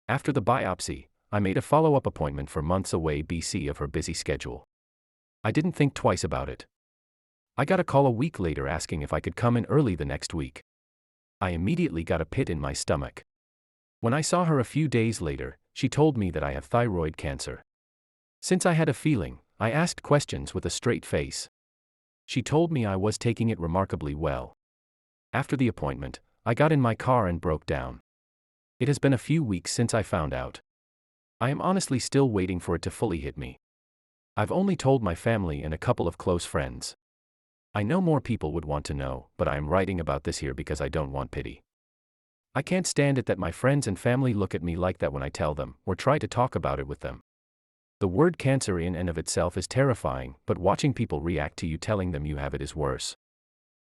After the biopsy, I made a follow-up appointment for months away BC of her busy schedule. I didn't think twice about it. I got a call a week later asking if I could come in early the next week. I immediately got a pit in my stomach. When I saw her a few days later, she told me that I have thyroid cancer. Since I had a feeling, I asked questions with a straight face. She told me I was taking it remarkably well. After the appointment, I got in my car and broke down. It has been a few weeks since I found out. I am honestly still waiting for it to fully hit me. I've only told my family and a couple of close friends. I know more people would want to know, but I am writing about this here because I don't want pity. I can't stand it that my friends and family look at me like that when I tell them, or try to talk about it with them. The word cancer in and of itself is terrifying, but watching people react to you telling them you have it is worse.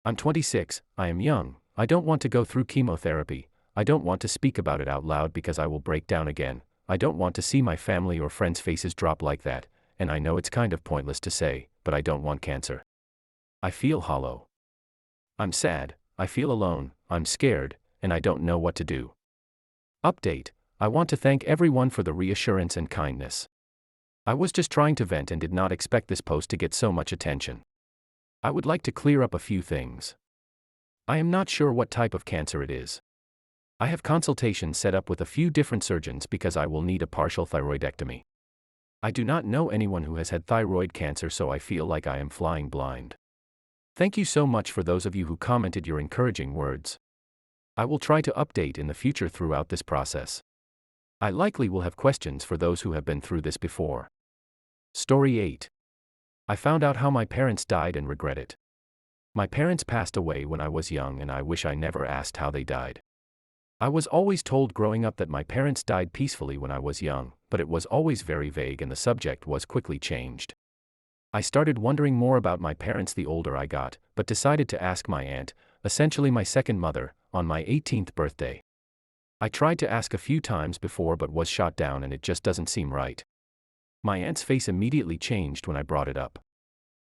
I'm 26, I am young, I don't want to go through chemotherapy, I don't want to speak about it out loud because I will break down again, I don't want to see my family or friends' faces drop like that, and I know it's kind of pointless to say, but I don't want cancer. I feel hollow. I'm sad, I feel alone, I'm scared, and I don't know what to do. Update: I want to thank everyone for the reassurance and kindness. I was just trying to vent and did not expect this post to get so much attention. I would like to clear up a few things. I am not sure what type of cancer it is. I have consultations set up with a few different surgeons because I will need a partial thyroidectomy. I do not know anyone who has had thyroid cancer, so I feel like I am flying blind. Thank you so much for those of you who commented your encouraging words. I will try to update in the future throughout this process. I likely will have questions for those who have been through this before. Story 8. I found out how my parents died and regret it. My parents passed away when I was young and I wish I never asked how they died. I was always told growing up that my parents died peacefully when I was young, but it was always very vague and the subject was quickly changed. I started wondering more about my parents the older I got, but decided to ask my aunt, essentially my second mother, on my 18th birthday. I tried to ask a few times before but was shot down and it just doesn't seem right. My aunt's face immediately changed when I brought it up.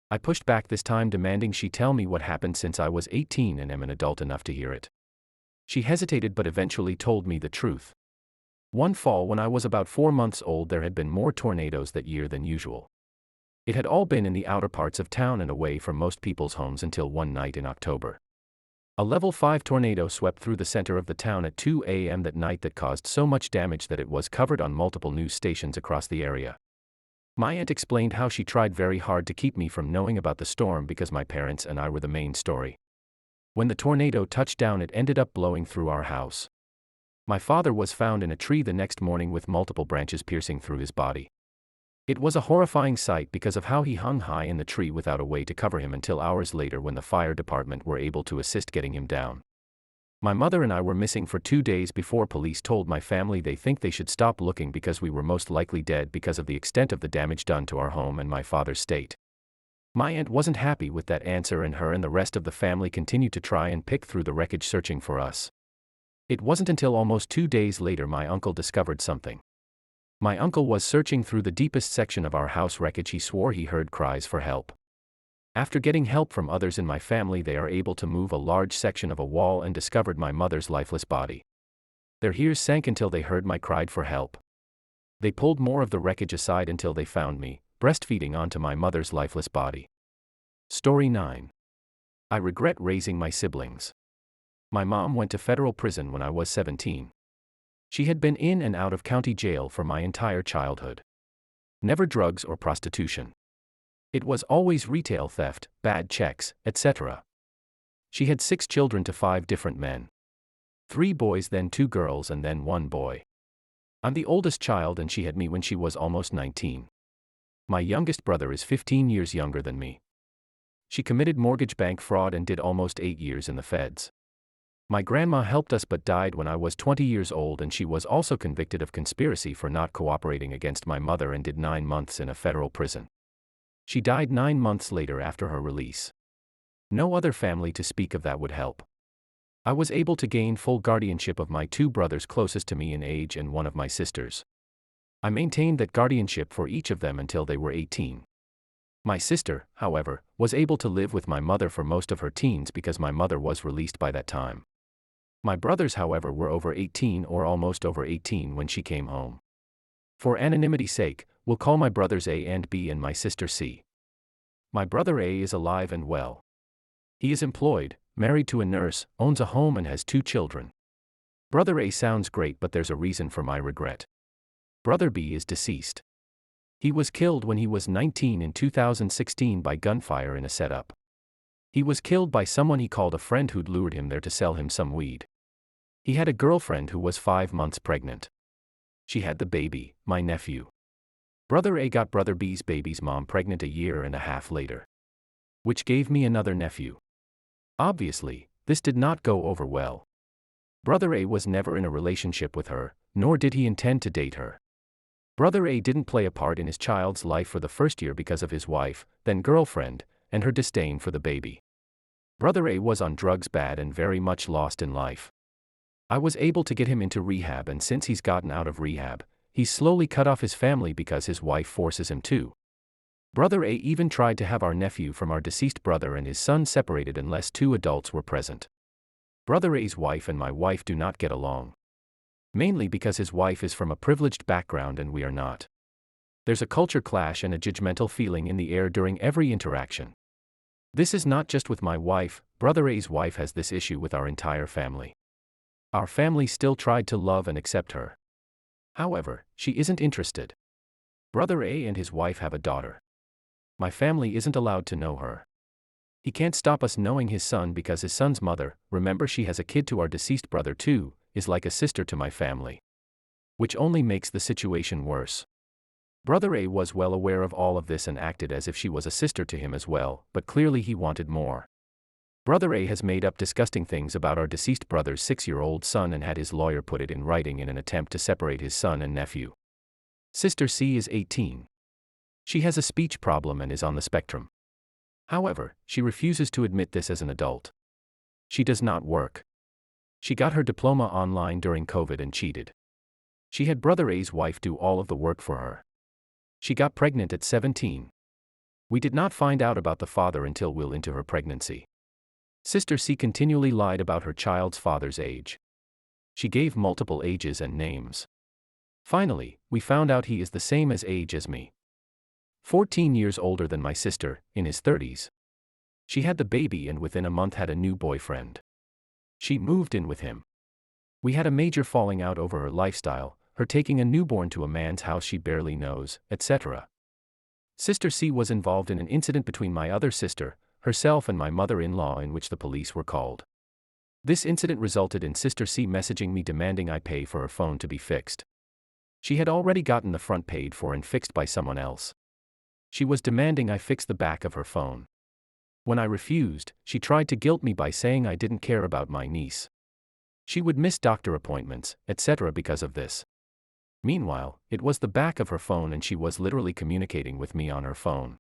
I pushed back this time demanding she tell me what happened since I was 18 and am an adult enough to hear it. She hesitated but eventually told me the truth. One fall when I was about 4 months old there had been more tornadoes that year than usual. It had all been in the outer parts of town and away from most people's homes until one night in October. A level 5 tornado swept through the center of the town at 2 a.m. that night that caused so much damage that it was covered on multiple news stations across the area. My aunt explained how she tried very hard to keep me from knowing about the storm because my parents and I were the main story. When the tornado touched down it ended up blowing through our house. My father was found in a tree the next morning with multiple branches piercing through his body. It was a horrifying sight because of how he hung high in the tree without a way to cover him until hours later when the fire department were able to assist getting him down. My mother and I were missing for 2 days before police told my family they think they should stop looking because we were most likely dead because of the extent of the damage done to our home and my father's state. My aunt wasn't happy with that answer and her and the rest of the family continued to try and pick through the wreckage searching for us. It wasn't until almost 2 days later my uncle discovered something. My uncle was searching through the deepest section of our house wreckage. He swore he heard cries for help. After getting help from others in my family they are able to move a large section of a wall and discovered my mother's lifeless body. Their ears sank until they heard my cried for help. They pulled more of the wreckage aside until they found me, breastfeeding onto my mother's lifeless body. Story 9. I regret raising my siblings. My mom went to federal prison when I was 17. She had been in and out of county jail for my entire childhood. Never drugs or prostitution. It was always retail theft, bad checks, etc. She had 6 children to 5 different men. 3 boys, then 2 girls, and then 1 boy. I'm the oldest child and she had me when she was almost 19. My youngest brother is 15 years younger than me. She committed mortgage bank fraud and did almost 8 years in the feds. My grandma helped us but died when I was 20 years old and she was also convicted of conspiracy for not cooperating against my mother and did 9 months in a federal prison. She died 9 months later after her release. No other family to speak of that would help. I was able to gain full guardianship of my 2 brothers closest to me in age and one of my sisters. I maintained that guardianship for each of them until they were 18. My sister, however, was able to live with my mother for most of her teens because my mother was released by that time. My brothers, however, were over 18 or almost over 18 when she came home. For anonymity's sake, we'll call my brothers A and B and my sister C. My brother A is alive and well. He is employed, married to a nurse, owns a home and has 2 children. Brother A sounds great, but there's a reason for my regret. Brother B is deceased. He was killed when he was 19 in 2016 by gunfire in a setup. He was killed by someone he called a friend who'd lured him there to sell him some weed. He had a girlfriend who was 5 months pregnant. She had the baby, my nephew. Brother A got Brother B's baby's mom pregnant a year and a half later, which gave me another nephew. Obviously, this did not go over well. Brother A was never in a relationship with her, nor did he intend to date her. Brother A didn't play a part in his child's life for the first year because of his wife, then girlfriend, and her disdain for the baby. Brother A was on drugs bad and very much lost in life. I was able to get him into rehab, and since he's gotten out of rehab, he's slowly cut off his family because his wife forces him to. Brother A even tried to have our nephew from our deceased brother and his son separated unless 2 adults were present. Brother A's wife and my wife do not get along. Mainly because his wife is from a privileged background and we are not. There's a culture clash and a judgmental feeling in the air during every interaction. This is not just with my wife, Brother A's wife has this issue with our entire family. Our family still tried to love and accept her. However, she isn't interested. Brother A and his wife have a daughter. My family isn't allowed to know her. He can't stop us knowing his son because his son's mother, remember she has a kid to our deceased brother too, is like a sister to my family. Which only makes the situation worse. Brother A was well aware of all of this and acted as if she was a sister to him as well, but clearly he wanted more. Brother A has made up disgusting things about our deceased brother's 6-year-old son and had his lawyer put it in writing in an attempt to separate his son and nephew. Sister C is 18. She has a speech problem and is on the spectrum. However, she refuses to admit this as an adult. She does not work. She got her diploma online during COVID and cheated. She had Brother A's wife do all of the work for her. She got pregnant at 17. We did not find out about the father until well into her pregnancy. Sister C continually lied about her child's father's age. She gave multiple ages and names. Finally, we found out he is the same age as me. 14 years older than my sister, in his 30s. She had the baby and within a month had a new boyfriend. She moved in with him. We had a major falling out over her lifestyle, her taking a newborn to a man's house she barely knows, etc. Sister C was involved in an incident between my other sister, herself and my mother-in-law in which the police were called. This incident resulted in Sister C messaging me demanding I pay for her phone to be fixed. She had already gotten the front paid for and fixed by someone else. She was demanding I fix the back of her phone. When I refused, she tried to guilt me by saying I didn't care about my niece. She would miss doctor appointments, etc. because of this. Meanwhile, it was the back of her phone and she was literally communicating with me on her phone.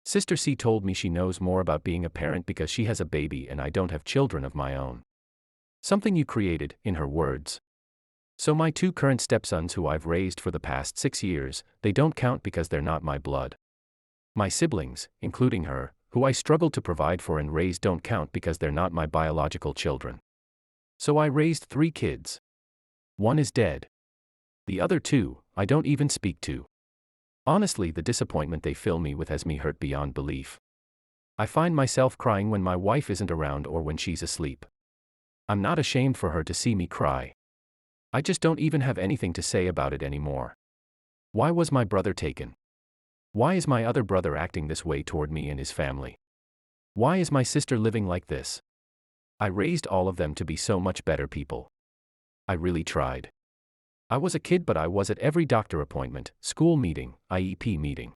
Sister C told me she knows more about being a parent because she has a baby and I don't have children of my own. Something you created, in her words. So my 2 current stepsons who I've raised for the past 6 years, they don't count because they're not my blood. My siblings, including her, who I struggled to provide for and raise don't count because they're not my biological children. So I raised 3 kids. 1 is dead. The other 2, I don't even speak to. Honestly, the disappointment they fill me with has me hurt beyond belief. I find myself crying when my wife isn't around or when she's asleep. I'm not ashamed for her to see me cry. I just don't even have anything to say about it anymore. Why was my brother taken? Why is my other brother acting this way toward me and his family? Why is my sister living like this? I raised all of them to be so much better people. I really tried. I was a kid, but I was at every doctor appointment, school meeting, IEP meeting.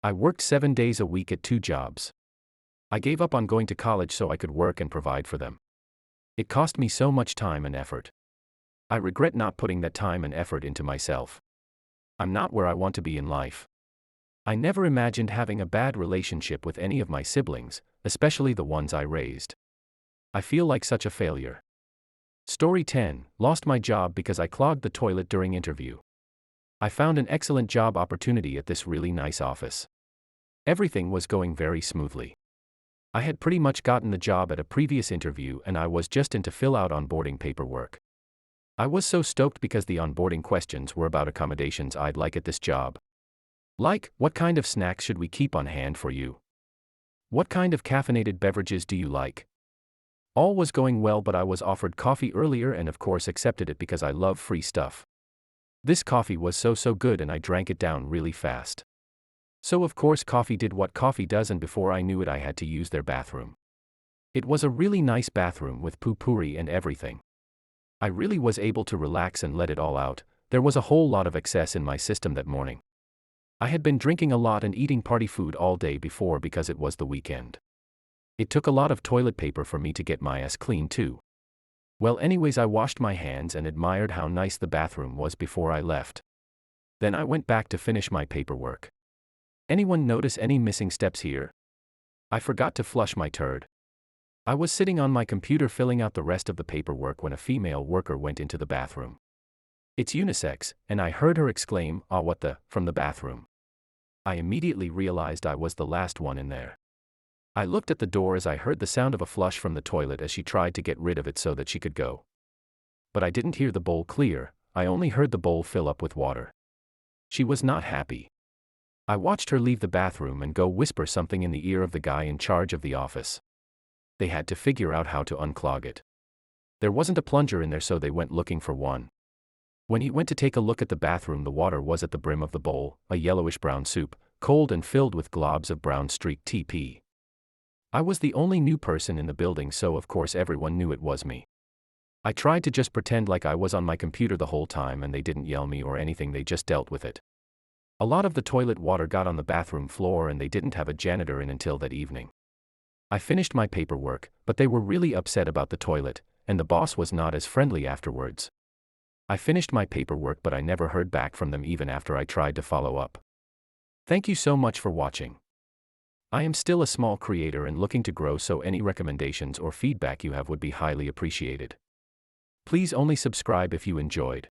I worked 7 days a week at 2 jobs. I gave up on going to college so I could work and provide for them. It cost me so much time and effort. I regret not putting that time and effort into myself. I'm not where I want to be in life. I never imagined having a bad relationship with any of my siblings, especially the ones I raised. I feel like such a failure. Story 10, lost my job because I clogged the toilet during interview. I found an excellent job opportunity at this really nice office. Everything was going very smoothly. I had pretty much gotten the job at a previous interview and I was just in to fill out onboarding paperwork. I was so stoked because the onboarding questions were about accommodations I'd like at this job. Like, what kind of snacks should we keep on hand for you? What kind of caffeinated beverages do you like? All was going well, but I was offered coffee earlier and of course accepted it because I love free stuff. This coffee was so good and I drank it down really fast. So of course coffee did what coffee does, and before I knew it I had to use their bathroom. It was a really nice bathroom with poo-pourri and everything. I really was able to relax and let it all out. There was a whole lot of excess in my system that morning. I had been drinking a lot and eating party food all day before because it was the weekend. It took a lot of toilet paper for me to get my ass clean too. Well, anyways, I washed my hands and admired how nice the bathroom was before I left. Then I went back to finish my paperwork. Anyone notice any missing steps here? I forgot to flush my turd. I was sitting on my computer filling out the rest of the paperwork when a female worker went into the bathroom. It's unisex, and I heard her exclaim, "Ah, what the," from the bathroom. I immediately realized I was the last one in there. I looked at the door as I heard the sound of a flush from the toilet as she tried to get rid of it so that she could go. But I didn't hear the bowl clear, I only heard the bowl fill up with water. She was not happy. I watched her leave the bathroom and go whisper something in the ear of the guy in charge of the office. They had to figure out how to unclog it. There wasn't a plunger in there, so they went looking for one. When he went to take a look at the bathroom, the water was at the brim of the bowl, a yellowish-brown soup, cold and filled with globs of brown streaked TP. I was the only new person in the building, so of course everyone knew it was me. I tried to just pretend like I was on my computer the whole time and they didn't yell me or anything, they just dealt with it. A lot of the toilet water got on the bathroom floor and they didn't have a janitor in until that evening. I finished my paperwork, but they were really upset about the toilet, and the boss was not as friendly afterwards. I finished my paperwork, but I never heard back from them even after I tried to follow up. Thank you so much for watching. I am still a small creator and looking to grow, so any recommendations or feedback you have would be highly appreciated. Please only subscribe if you enjoyed.